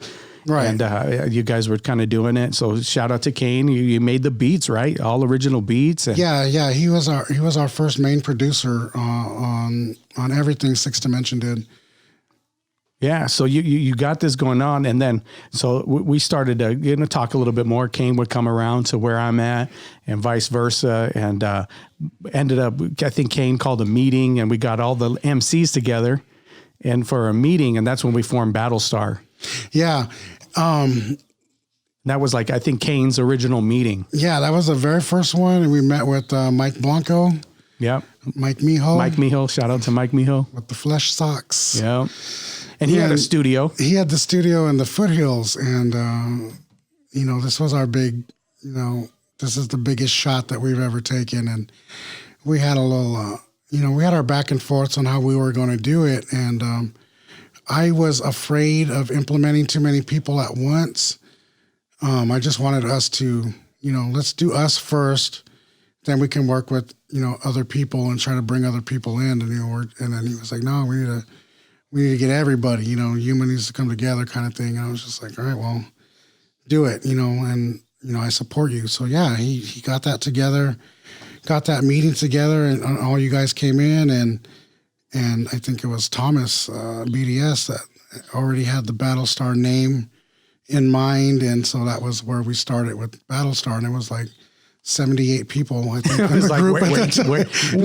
Right. And you guys were kind of doing it. So shout out to Kane. You made the beats, right? All original beats. And yeah. He was our first main producer on everything Sixth Dimension did. Yeah, so you got this going on, and then so we started to talk a little bit more. Kane would come around to where I'm at, and vice versa, and ended up. I think Kane called a meeting, and we got all the MCs together, and for a meeting, and that's when we formed Battlestar. Yeah, that was like I think Kane's original meeting. Yeah, that was the very first one, and we met with Mike Blanco. Yep, Mike Mijo. Shout out to Mike Mijo with the Flesh Socks. Yep. And he had a studio. He had the studio in the foothills. And, you know, this was our big, you know, this is the biggest shot that we've ever taken. And we had a little, you know, we had our back and forths on how we were going to do it. And I was afraid of implementing too many people at once. I just wanted us to, you know, let's do us first. Then we can work with, you know, other people and try to bring other people in. And, you know, and then he was like, no, we need to get everybody, you know, Yuma needs to come together kind of thing. And I was just like, all right, well, do it, you know, and, you know, I support you. So yeah, he got that together, got that meeting together, and all you guys came in, and And I think it was Thomas, BDS, that already had the Battlestar name in mind. And so that was where we started with Battlestar. And it was like 78 people, I think, in the group.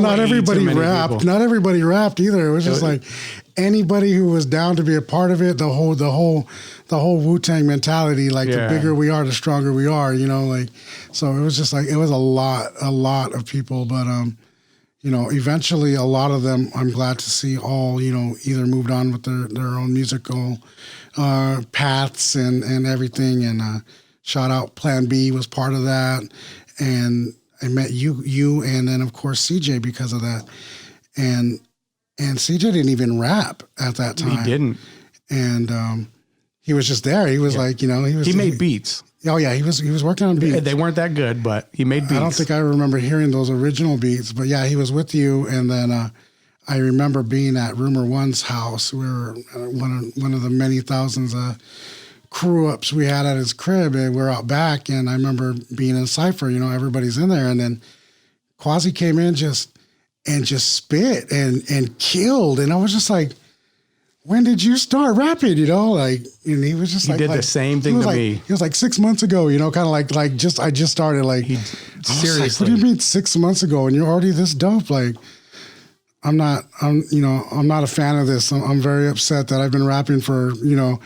Not everybody rapped. People. Not everybody rapped either. It was just like anybody who was down to be a part of it. The whole Wu-Tang mentality. Like the bigger we are, the stronger we are. You know, like so. It was just like it was a lot of people. But you know, eventually a lot of them, I'm glad to see all, you know, either moved on with their own musical paths and everything. And shout out Plan B was part of that. And I met you, and then of course CJ because of that. And CJ didn't even rap at that time. He didn't. And he was just there. He was like, you know, he made beats. Oh yeah, he was working on beats. They weren't that good, but he made beats. I don't think I remember hearing those original beats, but yeah, he was with you. And then I remember being at Rumor One's house. We were one of the many thousands of crew ups we had at his crib, and we're out back. And I remember being in Cypher. You know, everybody's in there, and then Quasi came in just spit and killed, and I was just like, when did you start rapping? You know, like, and he was just he did the same thing to me. He was like 6 months ago, you know, kind of like I just started like, seriously. Like, what do you mean 6 months ago? And you're already this dope? Like, I'm not a fan of this. I'm very upset that I've been rapping for, you know,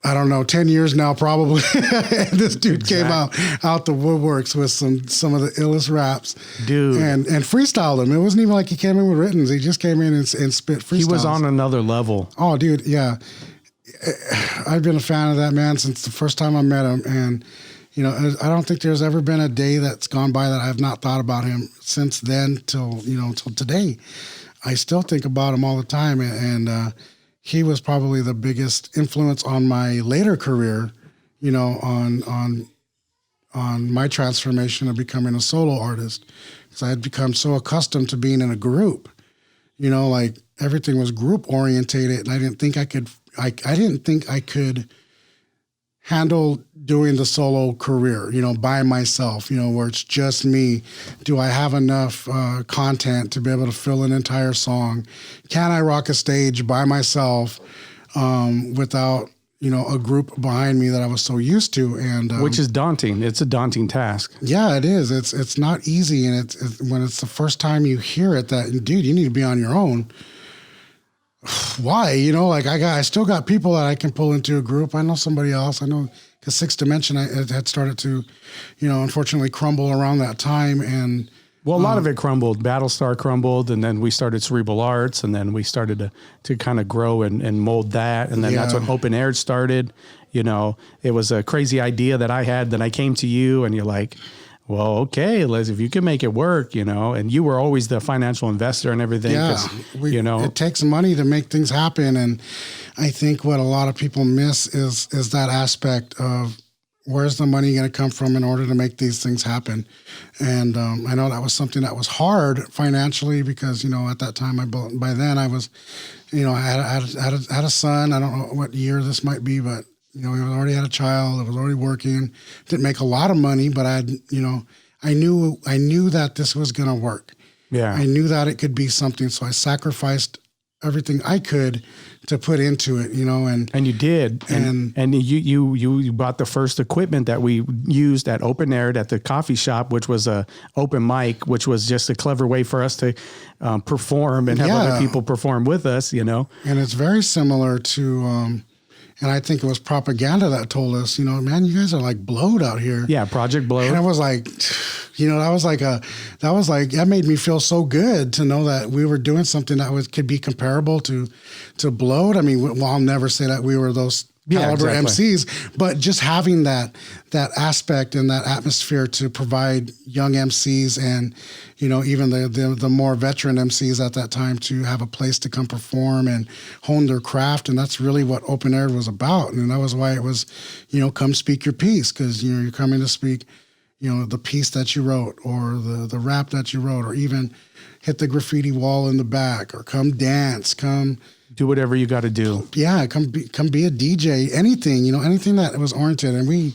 I don't know, 10 years now, probably. And this dude came out the woodworks with some of the illest raps. Dude. And freestyled them. It wasn't even like he came in with writtens. He just came in and spit freestyles. He was on another level. Oh, dude, yeah. I've been a fan of that man since the first time I met him. And, you know, I don't think there's ever been a day that's gone by that I have not thought about him since then till today. I still think about him all the time. And he was probably the biggest influence on my later career, you know, on my transformation of becoming a solo artist, because I had become so accustomed to being in a group, you know, like everything was group orientated, and I didn't think I could handle doing the solo career, you know, by myself, you know, where it's just me. Do I have enough content to be able to fill an entire song? Can I rock a stage by myself without, you know, a group behind me that I was so used to? And which is daunting. It's a daunting task. Yeah, it is. It's not easy. And it's when it's the first time you hear it that, dude, you need to be on your own. Why? You know, like I still got people that I can pull into a group. I know somebody else. I know because Sixth Dimension had started to, you know, unfortunately crumble around that time. And well, a lot of it crumbled. Battlestar crumbled, and then we started Cerebral Arts, and then we started to kind of grow and mold that. And then that's when Open Air started. You know, it was a crazy idea that I had. Then I came to you, and you're like, well, okay, Liz, if you can make it work, you know, and you were always the financial investor and everything. Yeah, you know, it takes money to make things happen. And I think what a lot of people miss is that aspect of where's the money going to come from in order to make these things happen. And I know that was something that was hard financially because, you know, at that time, by then I was, you know, I had a son. I don't know what year this might be, but you know, I already had a child. I was already working. Didn't make a lot of money, but I knew that this was going to work. Yeah. I knew that it could be something. So I sacrificed everything I could to put into it, you know, and you did. And you bought the first equipment that we used at Open Air at the coffee shop, which was a open mic, which was just a clever way for us to perform and have other people perform with us, you know. And it's very similar to, and I think it was propaganda that told us, you know, man, you guys are like Blowed out here. Yeah, Project Blowed. And I was like, you know, that made me feel so good to know that we were doing something that could be comparable to Blowed. I mean, well, I'll never say that we were those caliber MCs, but just having that aspect and that atmosphere to provide young MCs and, you know, even the more veteran MCs at that time to have a place to come perform and hone their craft. And that's really what Open Air was about. And that was why it was, you know, come speak your piece, because, you know, you're coming to speak, you know, the piece that you wrote or the rap that you wrote, or even hit the graffiti wall in the back, or come dance, come Do whatever you got to do. Yeah, come be a DJ, anything, anything that was oriented. And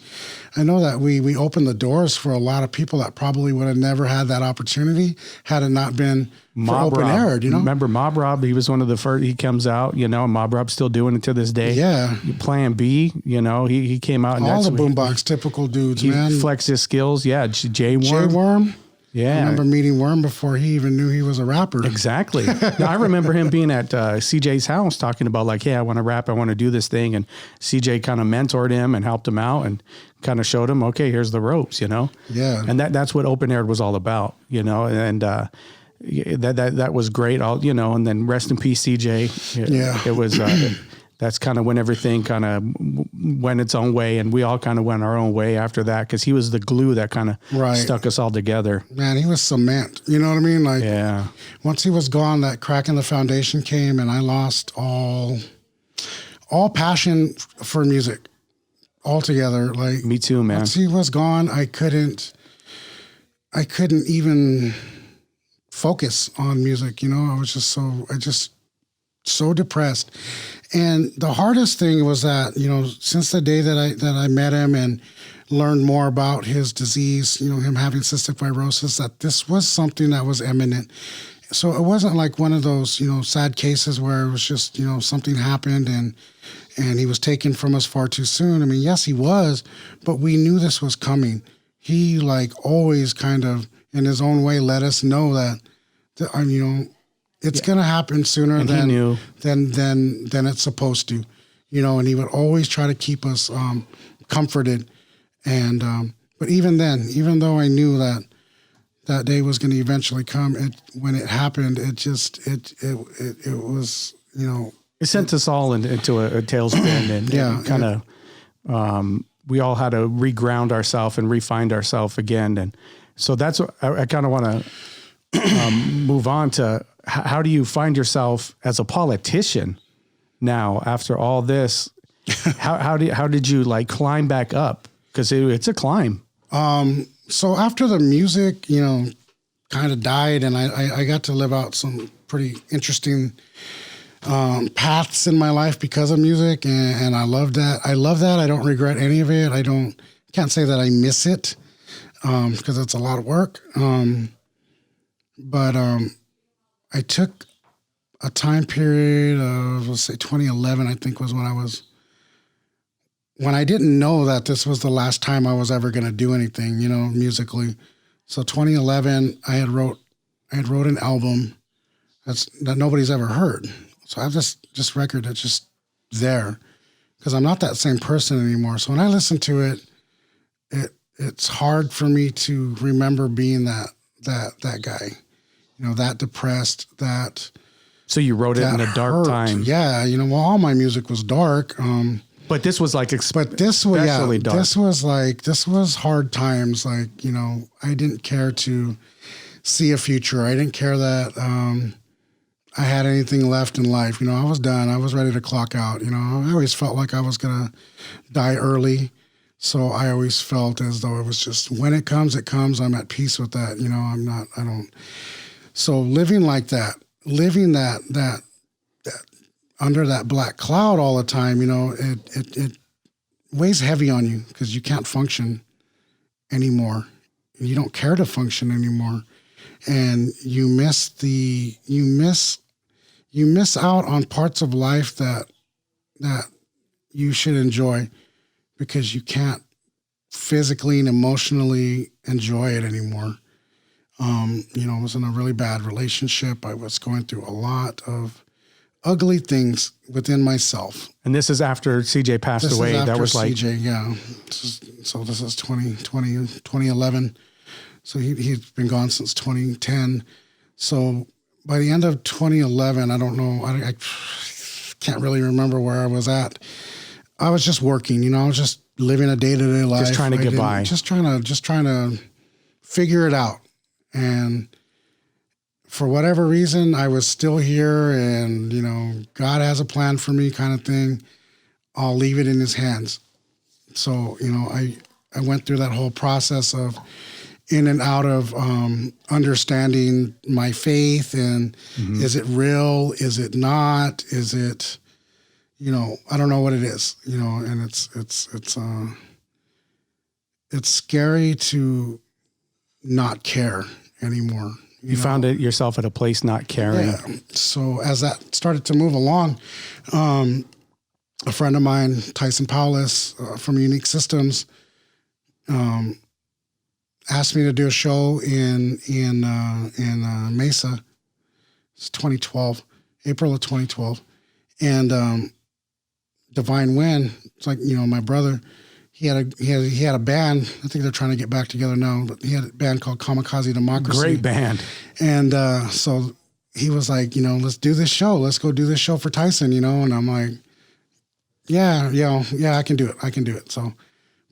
I know that we opened the doors for a lot of people that probably would have never had that opportunity had it not been Mob for open Rob. air, Remember Mob Rob? He was one of the first, he comes out, Mob Rob's still doing it to this day. Yeah. Plan B, he came out. And all the boombox typical dudes, he man. Flexed his skills. Yeah. J-Worm. J-Worm. Yeah. I remember meeting Worm before he even knew he was a rapper. Exactly. Now, I remember him being at CJ's house talking about like, hey, I want to rap. I want to do this thing. And CJ kind of mentored him and helped him out and kind of showed him, okay, here's the ropes, Yeah. And that's what Open Air was all about, and that was great. And then rest in peace, CJ. Yeah. It was, that's kind of when everything kind of went its own way, and we all kind of went our own way after that because he was the glue that kind of stuck us all together. Man, he was cement. You know what I mean? Like, yeah. Once he was gone, that crack in the foundation came, and I lost all passion for music altogether. Like, me too, man. Once he was gone, I couldn't even focus on music. I was just so depressed. And the hardest thing was that, since the day that I met him and learned more about his disease, him having cystic fibrosis, that this was something that was imminent. So it wasn't like one of those, sad cases where it was just, something happened and he was taken from us far too soon. I mean, yes, he was, but we knew this was coming. He always kind of in his own way let us know that it's going to happen sooner than it's supposed to, and he would always try to keep us comforted. And but even then, even though I knew that day was going to eventually come, when it happened, it was, it sent us all into a tailspin and kind of we all had to reground ourselves and refind ourselves again. And so that's what I kind of want to move on to. How do you find yourself as a politician now after all this? How did you climb back up? Because it's a climb. So after the music, kind of died, and I got to live out some pretty interesting paths in my life because of music, and I love that. I don't regret any of it. Can't say that I miss it because it's a lot of work. But I took a time period of, let's say 2011, I think was when I didn't know that this was the last time I was ever going to do anything, musically. So 2011, I had wrote an album that nobody's ever heard. So I have this record that's just there because I'm not that same person anymore. So when I listen to it, it's hard for me to remember being that guy. That depressed, that. So you wrote it in a dark time. Yeah. All my music was dark. But this was dark. This was hard times. I didn't care to see a future. I didn't care that, I had anything left in life. I was done. I was ready to clock out. I always felt like I was going to die early. So I always felt as though it was just, when it comes, it comes. I'm at peace with that. So living like that, that under that black cloud all the time, it weighs heavy on you because you can't function anymore. You don't care to function anymore. And you miss out on parts of life that you should enjoy because you can't physically and emotionally enjoy it anymore. I was in a really bad relationship. I was going through a lot of ugly things within myself. And this is after CJ passed away. That was CJ, yeah. This is 2011. So he's been gone since 2010. So by the end of 2011, I don't know. I can't really remember where I was at. I was just working. I was just living a day-to-day life. Just trying to get by. Just trying to figure it out. And for whatever reason, I was still here and, God has a plan for me kind of thing. I'll leave it in his hands. So, I went through that whole process of in and out of understanding my faith and is it real? Is it not? Is it, I don't know what it is, and it's scary to not care anymore. You found it yourself at a place not caring. Yeah. So as that started to move along, a friend of mine, Tyson Paulus from Unique Systems, asked me to do a show in Mesa. It's 2012, April of 2012, and Divine Wind. It's like my brother. He had a band. I think they're trying to get back together now, but he had a band called Kamikaze Democracy. Great band. And so he was like, let's do this show. Let's go do this show for Tyson, And I'm like, yeah, I can do it. So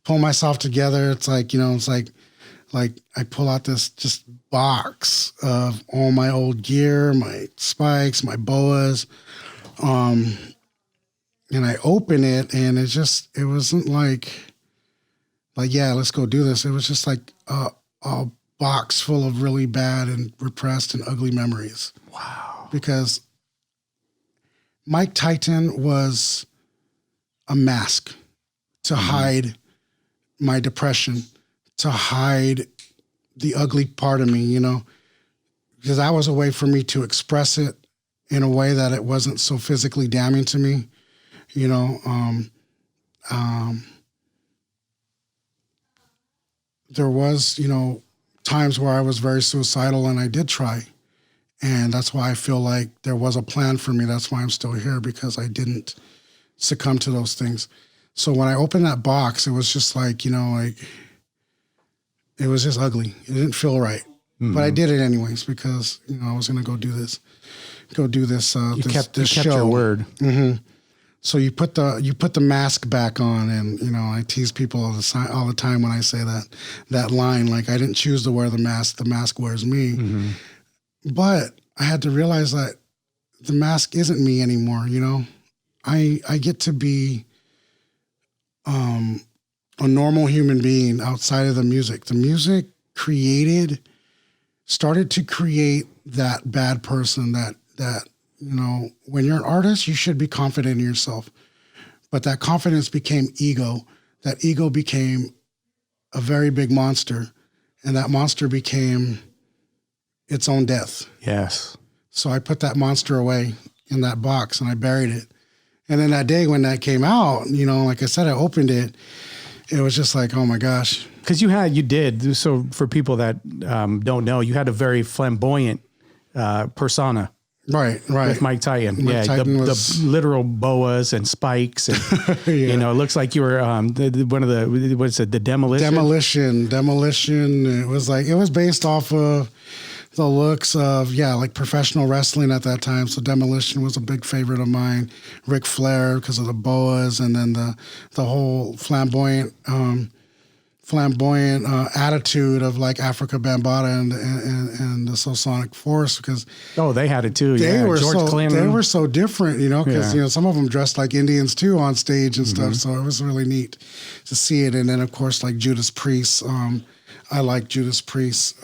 pull myself together. It's like, it's like I pull out this just box of all my old gear, my spikes, my boas, and I open it, and it wasn't like, yeah, let's go do this. It was just like a box full of really bad and repressed and ugly memories. Wow. Because Mic Titac was a mask to hide my depression, to hide the ugly part of me, because that was a way for me to express it in a way that it wasn't so physically damning to me, there was, times where I was very suicidal, and I did try. And that's why I feel like there was a plan for me. That's why I'm still here, because I didn't succumb to those things. So when I opened that box, it was just like, it was just ugly. It didn't feel right. Mm-hmm. But I did it anyways, because, I was going to go do this you kept your word. Mm-hmm. So you put the mask back on, and I tease people all the time when I say that line, like, I didn't choose to wear the mask wears me. Mm-hmm. But I had to realize that the mask isn't me anymore. I get to be a normal human being outside of the music. The music started to create that bad person that when you're an artist, you should be confident in yourself. But that confidence became ego. That ego became a very big monster. And that monster became its own death. Yes. So I put that monster away in that box, and I buried it. And then that day when that came out, like I said, I opened it. It was just like, oh my gosh. Because you did. So for people that don't know, you had a very flamboyant persona. Right. With Mic Titac. The literal boas and spikes. And, it looks like you were one of the Demolition? Demolition. It was based off of the looks of, like professional wrestling at that time. So Demolition was a big favorite of mine. Ric Flair, because of the boas, and then the whole flamboyant attitude of like Africa Bambaataa and the Soulsonic Force, because they had it too. They were so different, because some of them dressed like Indians too on stage and stuff. So it was really neat to see it. And then of course like Judas Priest. I like Judas Priest.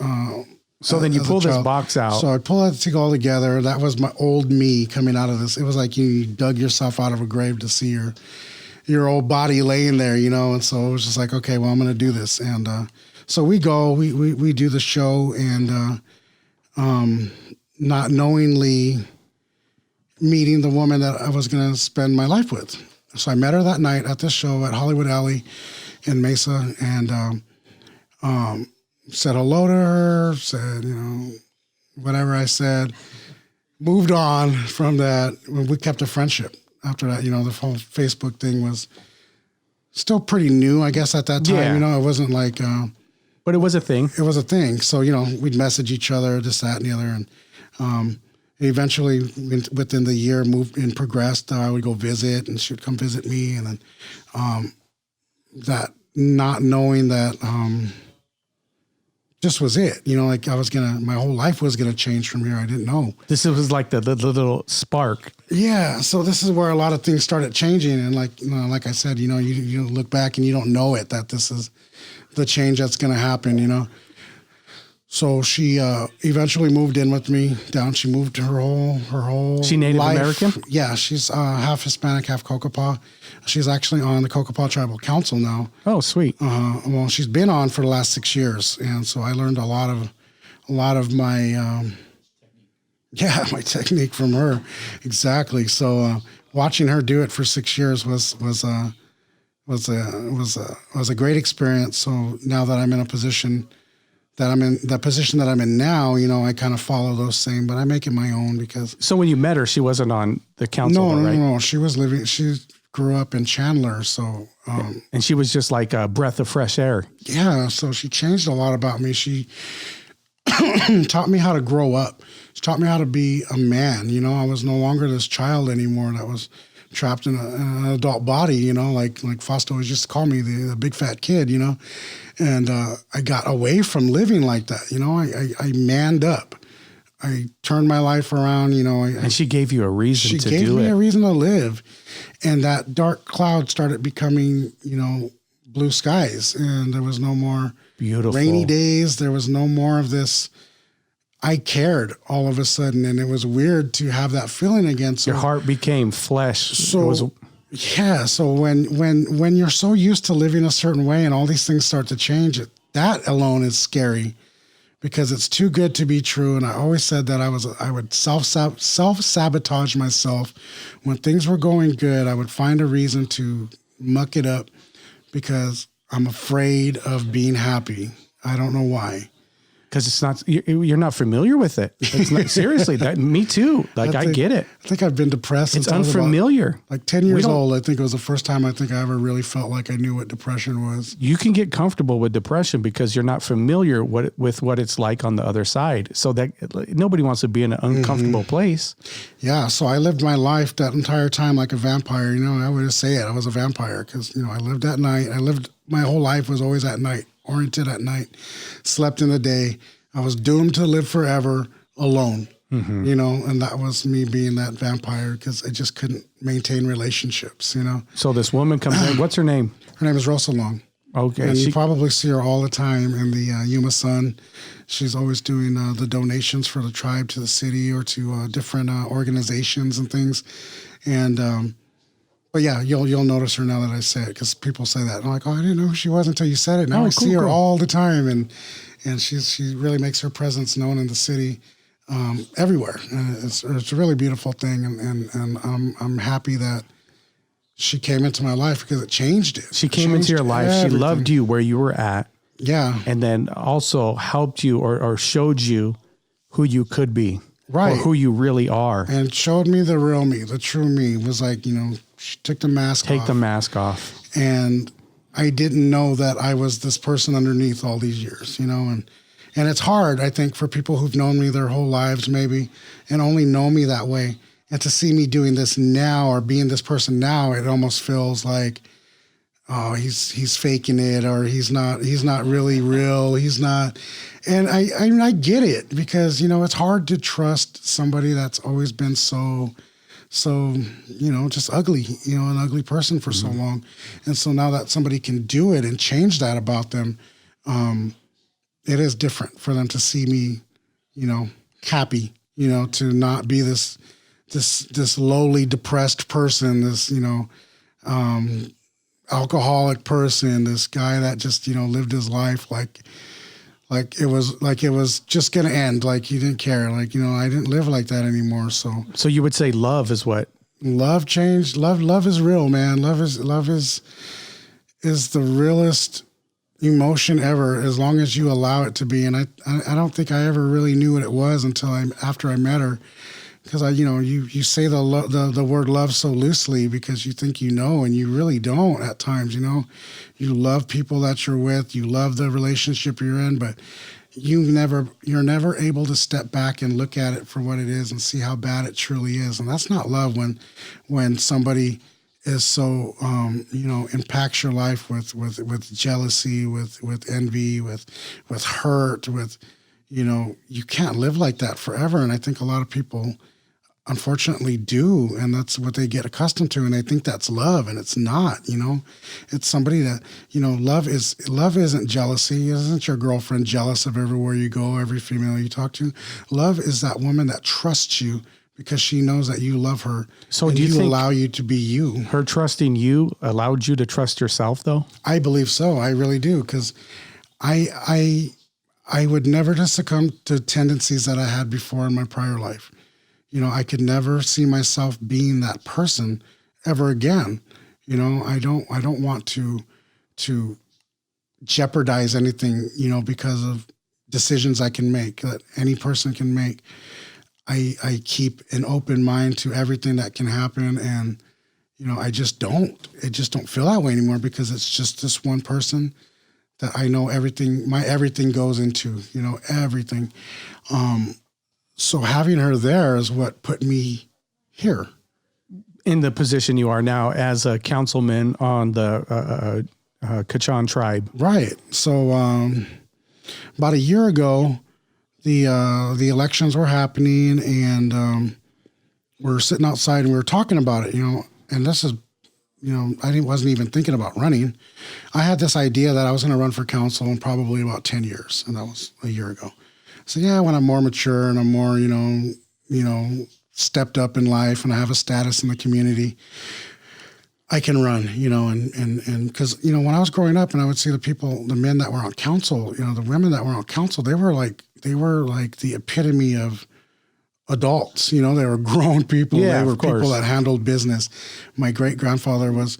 So then you pull this box out. So I pull it all together. That was my old me coming out of this. It was like you dug yourself out of a grave to see your old body laying there, and so it was just like, okay, well, I'm going to do this. And so we do the show, and not knowingly meeting the woman that I was going to spend my life with. So I met her that night at this show at Hollywood Alley in Mesa, and said hello to her, said, whatever I said, moved on from that. We kept a friendship. After that, the whole Facebook thing was still pretty new, I guess, at that time. Yeah. It wasn't like... but it was a thing. It was a thing. So, we'd message each other, this, that, and the other. And eventually, within the year, moved and progressed. I would go visit, and she would come visit me. And then that not knowing that... just was it, like my whole life was going to change from here. I didn't know. This was like the little spark. Yeah. So this is where a lot of things started changing. And like I said, you look back and you don't know it, that this is the change that's going to happen, So she eventually moved in with me down. She moved her whole She Native life. American? Yeah, she's half Hispanic, half Kokopah. She's actually on the Kokopah Tribal Council now. Oh, sweet. Well, she's been on for the last 6 years, and so I learned a lot of my my technique from her. Exactly. So watching her do it for 6 years was a great experience. So now that I'm in a position that I'm in now, I kind of follow those same, but I make it my own because. So when you met her, she wasn't on the council, right? No. She grew up in Chandler, so. And she was just like a breath of fresh air. Yeah, so she changed a lot about me. She taught me how to grow up. She taught me how to be a man. I was no longer this child anymore that was trapped in an adult body, like Fausto always used to call me the big fat kid, and I got away from living like that. I manned up. I turned my life around, and she gave you a reason to do it. She gave me a reason to live. And that dark cloud started becoming, blue skies, and there was no more beautiful rainy days. There was no more of this. I cared all of a sudden, and it was weird to have that feeling again. So your heart became flesh. So when you're so used to living a certain way and all these things start to change, that alone is scary because it's too good to be true. And I always said that I would self-sabotage myself. When things were going good, I would find a reason to muck it up because I'm afraid of being happy. I don't know why. Because it's not, you're not familiar with it. It's not, seriously, me too. I get it. I think I've been depressed. It's unfamiliar. Like 10 years old, I think it was the first time I ever really felt like I knew what depression was. You can get comfortable with depression because you're not familiar with what it's like on the other side. So that nobody wants to be in an uncomfortable place. Yeah. So I lived my life that entire time like a vampire. I would just say it. I was a vampire because, I lived at night. My whole life was always at night. Oriented at night, slept in the day. I was doomed to live forever alone, and that was me being that vampire because I just couldn't maintain relationships, So this woman comes in. What's her name? Her name is Rosa Long. Okay. And you probably see her all the time in the Yuma Sun. She's always doing the donations for the tribe to the city or to different organizations and things. And but yeah, you'll notice her now that I say it because people say that. And I'm like, I didn't know who she was until you said it. Now I see her all the time, and she really makes her presence known in the city everywhere. And it's a really beautiful thing, and I'm happy that she came into my life because it changed it. She came into your life. Everything. She loved you where you were at. Yeah, and then also helped you or showed you who you could be. Right. Or who you really are. And showed me the real me, the true me. Was like, she took the mask off. Take the mask off. And I didn't know that I was this person underneath all these years, and it's hard, I think, for people who've known me their whole lives maybe and only know me that way. And to see me doing this now or being this person now, it almost feels like, oh, he's faking it, or he's not really real. He's not. And I get it because, it's hard to trust somebody that's always been so, just ugly, an ugly person for so long. And so now that somebody can do it and change that about them, it is different for them to see me, happy, to not be this lowly depressed person, this, alcoholic person, this guy that just, lived his life like it was just going to end. Like he didn't care. Like, I didn't live like that anymore. So you would say love is what? Love changed. Love is real, man. Love is the realest emotion ever, as long as you allow it to be. And I don't think I ever really knew what it was until after I met her. Because you say the word love so loosely because you think and you really don't at times. You love people that you're with, you love the relationship you're in, but you're never able to step back and look at it for what it is and see how bad it truly is. And that's not love when somebody is so impacts your life with jealousy, with envy, with hurt, with you can't live like that forever. And I think a lot of people unfortunately do, and that's what they get accustomed to, and they think that's love, and it's not. It's somebody that, love isn't jealousy. It isn't your girlfriend jealous of everywhere you go, every female you talk to. Love is that woman that trusts you because she knows that you love her. So and do you think allow you to be you? Her trusting you allowed you to trust yourself, though? I believe so. I really do, because I would never just succumb to tendencies that I had before in my prior life. I could never see myself being that person ever again. I don't want to jeopardize anything, because of decisions I can make, that any person can make. I keep an open mind to everything that can happen, and I just don't feel that way anymore, because it's just this one person that I know everything. My everything goes into, everything. So having her there is what put me here. In the position you are now as a councilman on the Quechan Tribe. Right. So about a year ago, the elections were happening, and we're sitting outside and we were talking about it, and this is, I wasn't even thinking about running. I had this idea that I was going to run for council in probably about 10 years, and that was a year ago. So yeah, when I'm more mature and I'm more, stepped up in life and I have a status in the community, I can run, and because, when I was growing up and I would see the men that were on council, the women that were on council, they were like the epitome of adults, they were grown people. Yeah, they were of course. People that handled business. My great grandfather was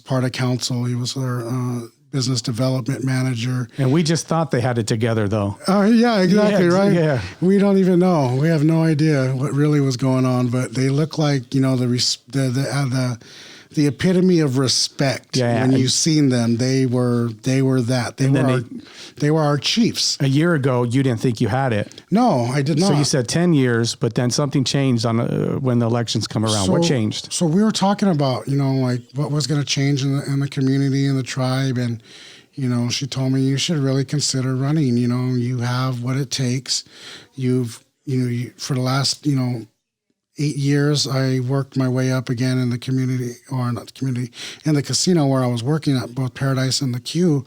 part of council. He was our business development manager. And we just thought they had it together, though. Oh, yeah, exactly, right? Yeah. We don't even know. We have no idea what really was going on, but they look like, the epitome of respect. Yeah. When you seen them, they were that. They were our chiefs. A year ago, you didn't think you had it. No, I did not. So you said 10 years, but then something changed when the elections come around. What changed? So we were talking about, what was going to change in the community and the tribe. And, she told me, you should really consider running. You have what it takes. For the last, 8 years, I worked my way up again in the community, or not the community, in the casino where I was working at both Paradise and the Q,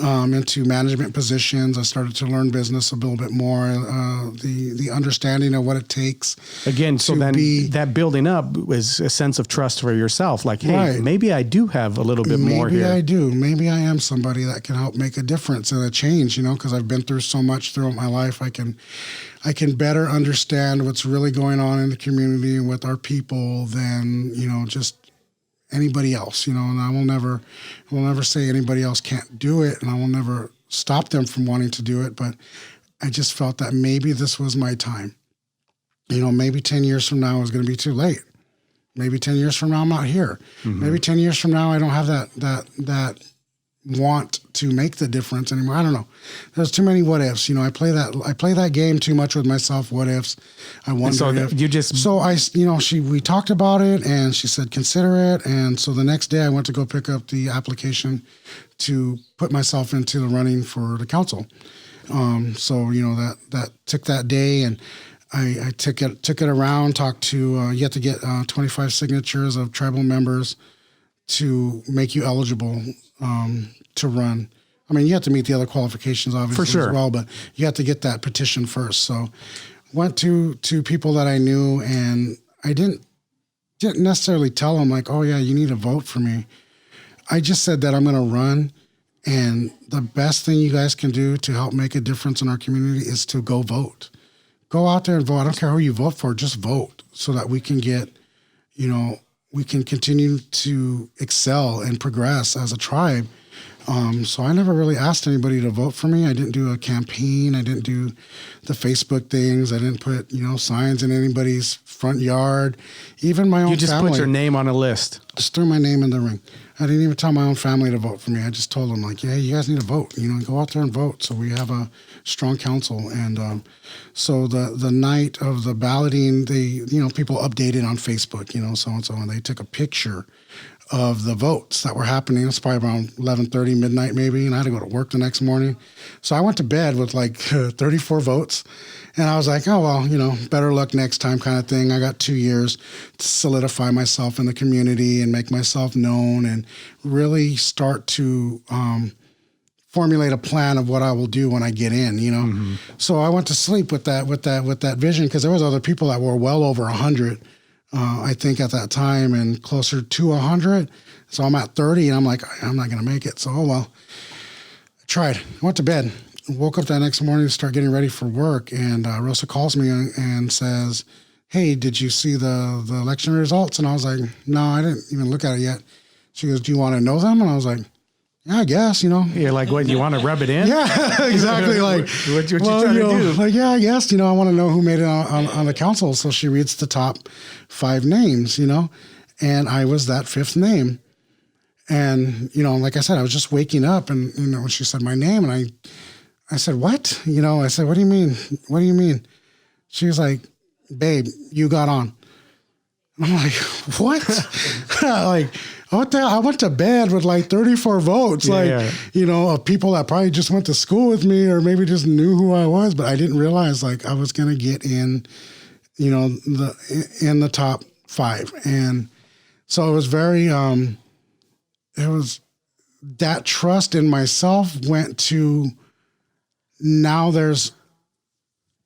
into management positions. I started to learn business a little bit more, the understanding of what it takes. Again, so then that building up was a sense of trust for yourself. Like, hey, right. Maybe I do have a little bit more here. Maybe I do. Maybe I am somebody that can help make a difference and a change, because I've been through so much throughout my life. I can better understand what's really going on in the community and with our people than, just anybody else, and I will never say anybody else can't do it, and I will never stop them from wanting to do it. But I just felt that maybe this was my time. Maybe 10 years from now is going to be too late. Maybe 10 years from now, I'm not here. Mm-hmm. Maybe 10 years from now, I don't have that want to make the difference anymore. I don't know. There's too many what ifs. I play that game too much with myself. What ifs? I wonder if you just. So we talked about it, and she said consider it. And so the next day I went to go pick up the application to put myself into the running for the council. So that took that day, and I took it around. Talked to you have to get 25 signatures of tribal members to make you eligible to run. I mean, you have to meet the other qualifications, obviously, for sure, as well, but you have to get that petition first. So went to people that I knew, and I didn't necessarily tell them like, oh yeah, you need to vote for me. I just said that I'm going to run, and the best thing you guys can do to help make a difference in our community is to go vote. Go out there and vote. I don't care who you vote for, just vote so that we can get, we can continue to excel and progress as a tribe. So I never really asked anybody to vote for me. I didn't do a campaign. I didn't do the Facebook things. I didn't put, signs in anybody's front yard. Even my own family. You just put your name on a list. Just threw my name in the ring. I didn't even tell my own family to vote for me. I just told them like, yeah, you guys need to vote. Go out there and vote. So we have a strong council. And so the night of the balloting, people updated on Facebook, so and so, and they took a picture of the votes that were happening. It's probably around 11:30, midnight maybe, and I had to go to work the next morning. So I went to bed with like 34 votes, and I was like, oh, well, you know, better luck next time kind of thing. I got 2 years to solidify myself in the community and make myself known and really start to formulate a plan of what I will do when I get in, you know? Mm-hmm. So I went to sleep with that vision, because there was other people that were well over 100, I think at that time, and closer to 100. So I'm at 30 and I'm like, I'm not going to make it. So, oh, well, I tried. I went to bed, woke up that next morning to start getting ready for work. And Rosa calls me and says, hey, did you see the election results? And I was like, no, I didn't even look at it yet. She goes, do you want to know them? And I was like, yeah, I guess, you know. You're like, what, you want to rub it in? Yeah, exactly. Like, what you trying to do? Like, yeah, I guess, you know, I want to know who made it on the council. So she reads the top 5 names, you know, and I was that 5th name. And, you know, like I said, I was just waking up, and, you know, she said my name, and I said, what? You know, I said, what do you mean? What do you mean? She was like, babe, you got on. And I'm like, what? Like, what the hell? I went to bed with like 34 votes, you know, of people that probably just went to school with me or maybe just knew who I was, but I didn't realize like I was going to get in, you know, in the top 5. And so it was very, it was that trust in myself went to, now there's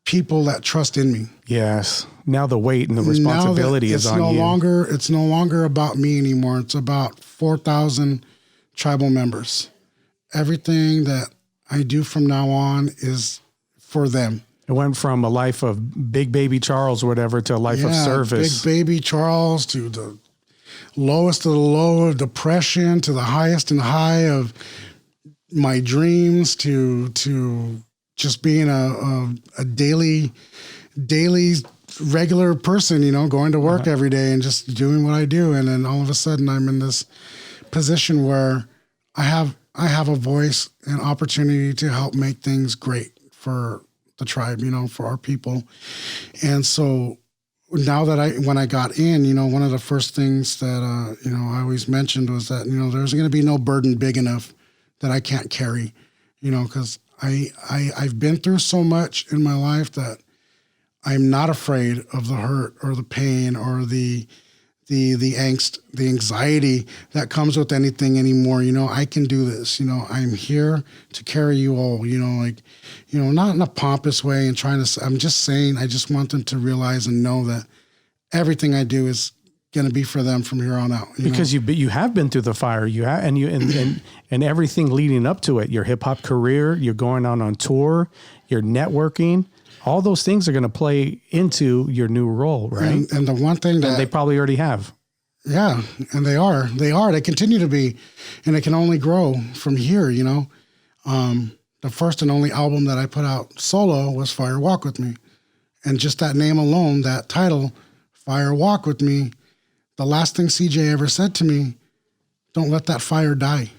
people that trust in me. Yes. Now the weight and the responsibility is on you. It's no longer about me anymore. It's about 4,000 tribal members. Everything that I do from now on is for them. It went from a life of big baby Charles or whatever to a life of service. Big baby Charles to the lowest of the low of depression to the highest and high of my dreams to just being a daily regular person, you know, going to work every day and just doing what I do. And then all of a sudden I'm in this position where I have a voice and opportunity to help make things great for the tribe, you know, for our people. And so now that when I got in, you know, one of the first things that, you know, I always mentioned was that, you know, there's going to be no burden big enough that I can't carry, you know, because I've been through so much in my life that I'm not afraid of the hurt or the pain or the angst, the anxiety that comes with anything anymore. You know, I can do this. You know, I'm here to carry you all, you know, like, you know, not in a pompous way and I'm just saying, I just want them to realize and know that everything I do is going to be for them from here on out. Because you have been through the fire, and everything leading up to it, your hip hop career, you're going on tour, you're networking. All those things are going to play into your new role, right? And the one thing that they probably already have. Yeah, and they are. They continue to be, and it can only grow from here, you know. The first and only album that I put out solo was Fire Walk With Me. And just that name alone, that title, Fire Walk With Me, the last thing CJ ever said to me, don't let that fire die.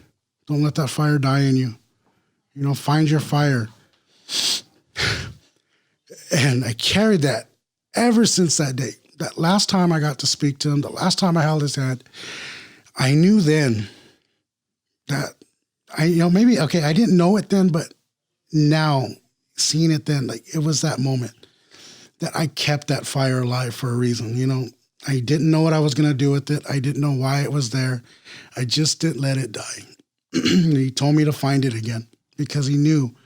Don't let that fire die in you. You know, find your fire. And I carried that ever since that day. That last time I got to speak to him, the last time I held his hand, I knew then that I didn't know it then, but now seeing it then, like it was that moment that I kept that fire alive for a reason. You know, I didn't know what I was going to do with it. I didn't know why it was there. I just didn't let it die. He told me to find it again because he knew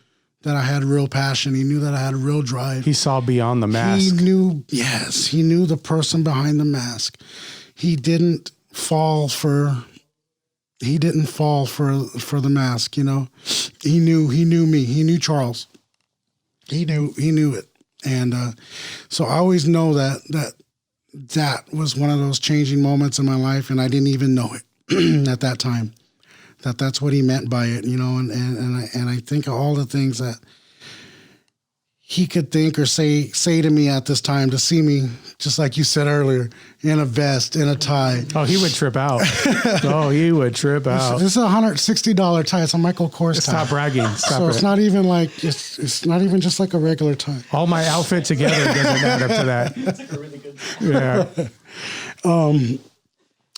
that I had real passion. He knew that I had a real drive. He saw beyond the mask. He knew the person behind the mask. He didn't fall for the mask, you know. He knew me. He knew Charles. He knew it. And so I always know that was one of those changing moments in my life, and I didn't even know it at that time. That's what he meant by it, you know, and I think of all the things that he could think or say to me at this time to see me, just like you said earlier, in a vest, in a tie. Oh, he would trip out. He would trip out. This is a $160 tie. It's a Michael Kors tie. Stop bragging. It's not even like, it's not even just like a regular tie. All my outfit together doesn't add up to that. That's a really good tie. Yeah.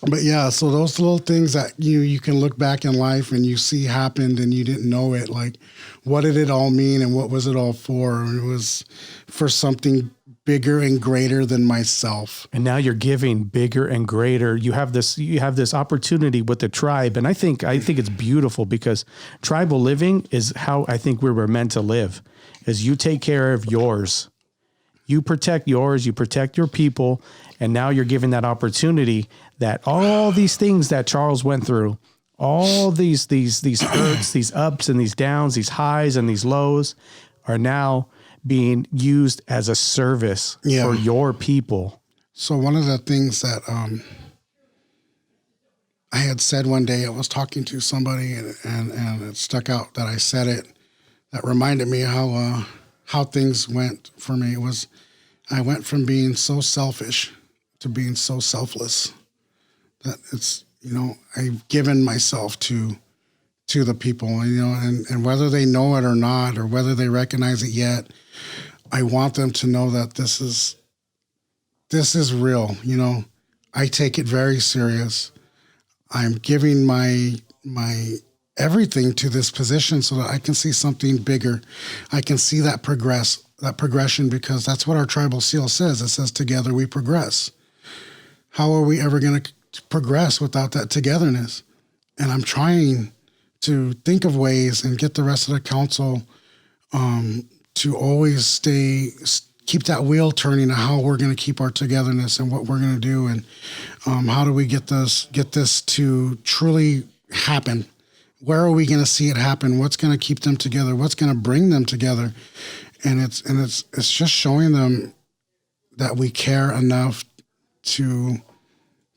But yeah, so those little things that you can look back in life and you see happened and you didn't know it, like what did it all mean and what was it all for? And it was for something bigger and greater than myself. And now you're giving bigger and greater. You have this opportunity with the tribe. And I think it's beautiful because tribal living is how I think we were meant to live, is you take care of yours. You protect yours, you protect your people. And now you're given that opportunity that all these things that Charles went through, all these hurts, these ups and these downs, these highs and these lows are now being used as a service for your people. So one of the things that I had said one day, I was talking to somebody and it stuck out that I said it, that reminded me how things went for me. It was, I went from being so selfish to being so selfless that it's, I've given myself to the people, and whether they know it or not, or whether they recognize it yet, I want them to know that this is real. I take it very serious. I'm giving my everything to this position so that I can see something bigger. I can see that progression, because that's what our tribal seal says. It says, together we progress. How are we ever going to progress without that togetherness? And I'm trying to think of ways and get the rest of the council to always keep that wheel turning of how we're going to keep our togetherness and what we're going to do, and how do we get this to truly happen? Where are we going to see it happen? What's going to keep them together? What's going to bring them together? And it's just showing them that we care enough to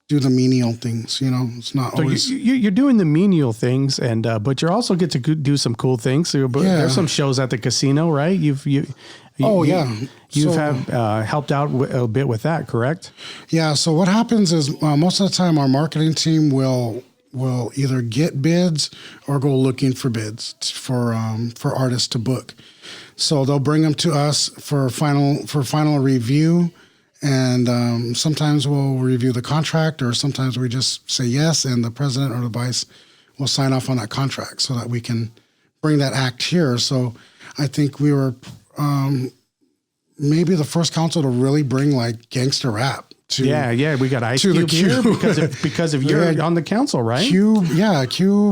do the menial things. It's not so always. You're doing the menial things, and but you also get to do some cool things. So, there's some shows at the casino, right? You've helped out a bit with that, correct? Yeah. So what happens is most of the time our marketing team will either get bids or go looking for bids for artists to book. So they'll bring them to us for final review. And sometimes we'll review the contract, or sometimes we just say yes, and the president or the vice will sign off on that contract so that we can bring that act here. So I think we were maybe the first council to really bring like gangster rap to. Yeah, we got Ice Cube here because of you're on the council, right? Cube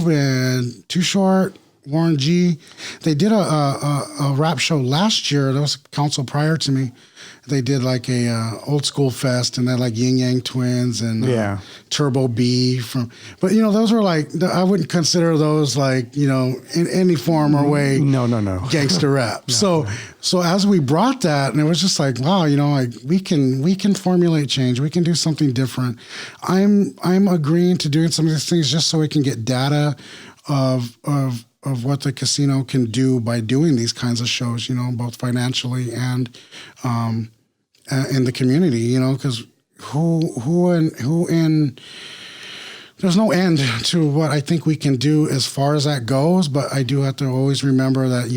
and Too Short, Warren G. They did a rap show last year. That was a council prior to me. They did like a old school fest, and they had like Yin Yang Twins and Turbo B but those were like, I wouldn't consider those like, in any form or way. No. Gangster rap. So as we brought that, and it was just like, wow, like we can formulate change. We can do something different. I'm agreeing to doing some of these things just so we can get data of what the casino can do by doing these kinds of shows, both financially and in the community, because there's no end to what I think we can do as far as that goes. But I do have to always remember that,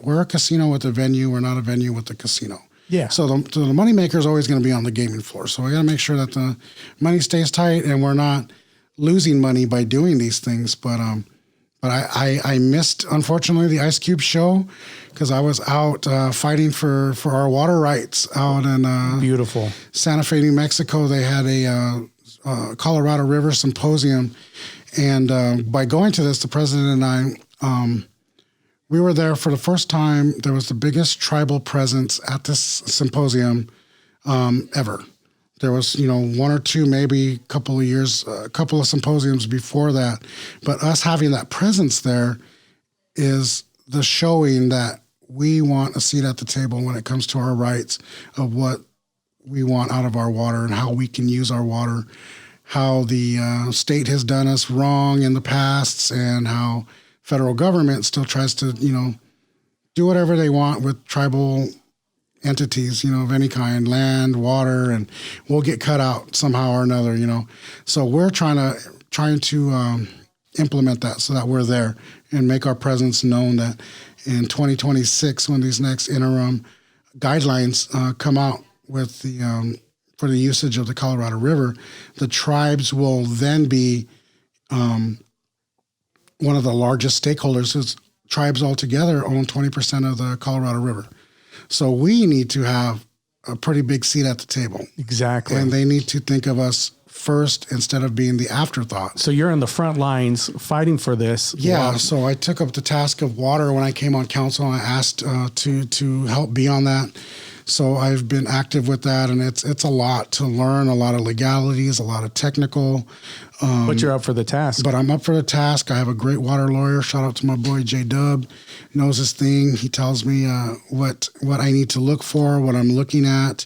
we're a casino with a venue. We're not a venue with a casino. Yeah. So the money maker is always going to be on the gaming floor. So we got to make sure that the money stays tight and we're not losing money by doing these things. But I missed, unfortunately, the Ice Cube show because I was out fighting for our water rights out in beautiful Santa Fe, New Mexico. They had a Colorado River Symposium. And by going to this, the president and I, we were there for the first time. There was the biggest tribal presence at this symposium ever. There was, one or two, maybe a couple of symposiums before that. But us having that presence there is the showing that we want a seat at the table when it comes to our rights of what we want out of our water and how we can use our water, how the state has done us wrong in the past, and how federal government still tries to, do whatever they want with tribal entities, of any kind, land, water, and we'll get cut out somehow or another, So we're trying to implement that so that we're there and make our presence known, that in 2026, when these next interim guidelines come out with the for the usage of the Colorado River, the tribes will then be one of the largest stakeholders. Because tribes altogether own 20% of the Colorado River. So we need to have a pretty big seat at the table. Exactly. And they need to think of us first instead of being the afterthought. So you're in the front lines fighting for this. Yeah. So I took up the task of water when I came on council. I asked to help be on that. So I've been active with that, and it's a lot to learn, a lot of legalities, a lot of technical. But you're up for the task. But I'm up for the task. I have a great water lawyer. Shout out to my boy J-Dub. Knows his thing. He tells me what I need to look for, what I'm looking at,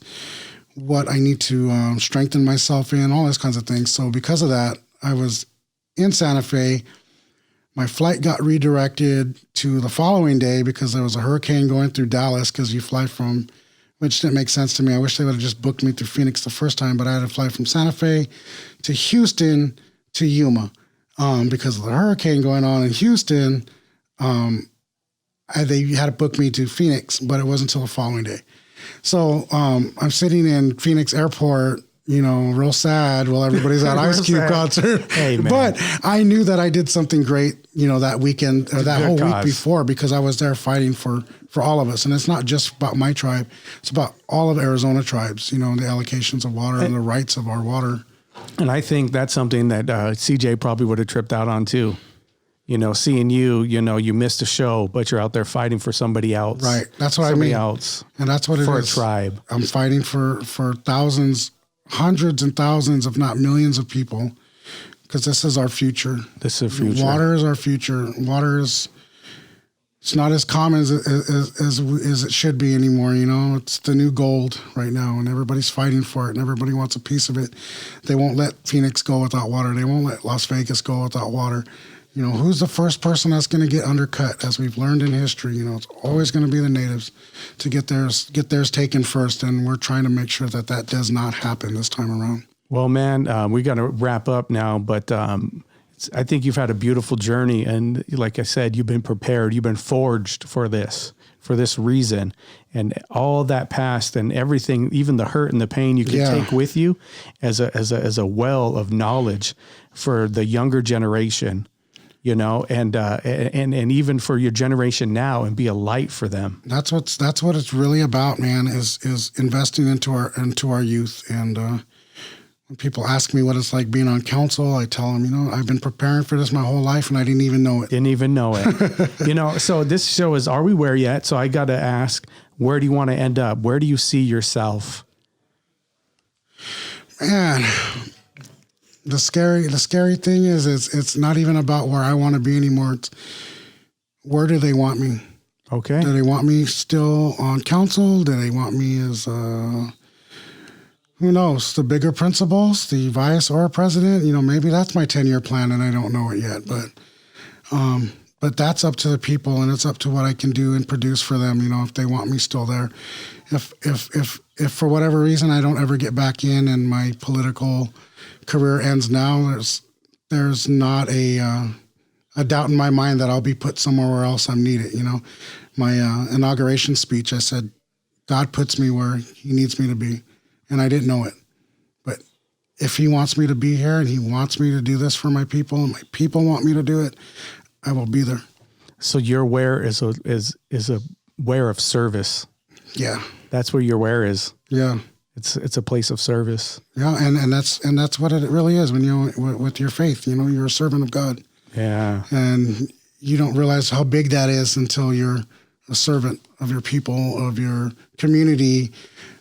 what I need to strengthen myself in, all those kinds of things. So because of that, I was in Santa Fe. My flight got redirected to the following day because there was a hurricane going through Dallas, because you fly from, which didn't make sense to me. I wish they would have just booked me through Phoenix the first time, but I had to fly from Santa Fe to Houston to Yuma because of the hurricane going on in Houston. They had to book me to Phoenix, but it wasn't until the following day. So I'm sitting in Phoenix Airport, real sad while everybody's at Ice Cube concert. Hey, man. But I knew that I did something great, that weekend or that whole week before, because I was there fighting for all of us. And it's not just about my tribe. It's about all of Arizona tribes, the allocations of water and the rights of our water. And I think that's something that CJ probably would have tripped out on too. Seeing you missed a show, but you're out there fighting for somebody else. Right. That's what I mean. Somebody else. And that's what it is. For a tribe. I'm fighting for thousands, hundreds and thousands, if not millions of people, because this is our future. This is future. Water is our future. Water is, it's not as common as it should be anymore. It's the new gold right now, and everybody's fighting for it, and everybody wants a piece of it. They won't let Phoenix go without water. They won't let Las Vegas go without water. Who's the first person that's going to get undercut? As we've learned in history, it's always going to be the natives to get theirs taken first. And we're trying to make sure that does not happen this time around. Well, man, we got to wrap up now, but I think you've had a beautiful journey. And like I said, you've been prepared. You've been forged for this reason. And all that past and everything, even the hurt and the pain you can take with you as a well of knowledge for the younger generation. And even for your generation now, and be a light for them. That's what it's really about, man, is investing into our youth. And when people ask me what it's like being on council, I tell them, I've been preparing for this my whole life, and I didn't even know it. So this show is Are We Where Yet? So I got to ask, where do you want to end up? Where do you see yourself? Man, the scary thing is it's not even about where I want to be anymore. It's where do they want me? Okay. Do they want me still on council? Do they want me as who knows, the bigger principals, the vice or president? Maybe that's my 10-year plan and I don't know it yet. But that's up to the people, and it's up to what I can do and produce for them. If they want me still there, if for whatever reason I don't ever get back in and my political career ends now, there's not a doubt in my mind that I'll be put somewhere else I'm needed. My inauguration speech, I said, God puts me where he needs me to be. And I didn't know it. But if he wants me to be here and he wants me to do this for my people and my people want me to do it, I will be there. So your where is a where of service. Yeah. That's where your where is. Yeah. It's a place of service. Yeah, and that's what it really is when you with your faith. You're a servant of God. Yeah. And you don't realize how big that is until you're a servant of your people, of your community,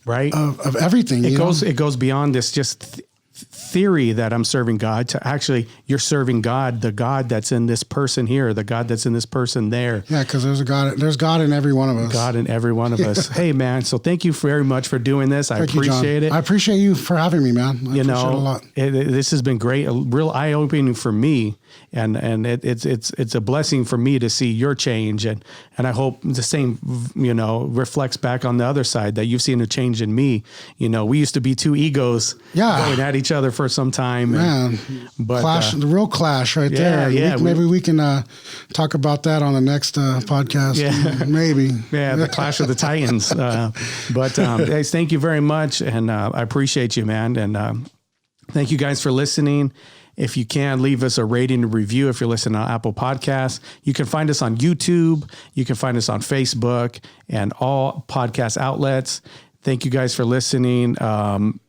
right? Of everything. It goes beyond this just theory that I'm serving God to actually you're serving God, the God that's in this person here, the God that's in this person there. Yeah, because there's God in every one of us. God in every one of us. Hey, man, so thank you very much for doing this. I appreciate it. I appreciate you for having me, man. I appreciate it a lot. This has been great, a real eye-opening for me. and it's a blessing for me to see your change, and I hope the same, reflects back on the other side, that you've seen a change in me. We used to be two egos going at each other for some time. Man, but clash, the real clash right there. Yeah, maybe we can talk about that on the next podcast. Yeah. Maybe. Yeah, the clash of the Titans. But guys, thank you very much, and I appreciate you, man. And thank you guys for listening. If you can, leave us a rating and review if you're listening on Apple Podcasts. You can find us on YouTube. You can find us on Facebook and all podcast outlets. Thank you guys for listening. Thank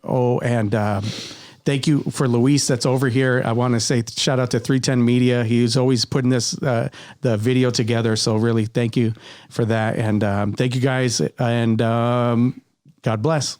you for Luis that's over here. I want to say shout out to 310 Media. He's always putting this the video together. So really, thank you for that. And thank you guys. And God bless.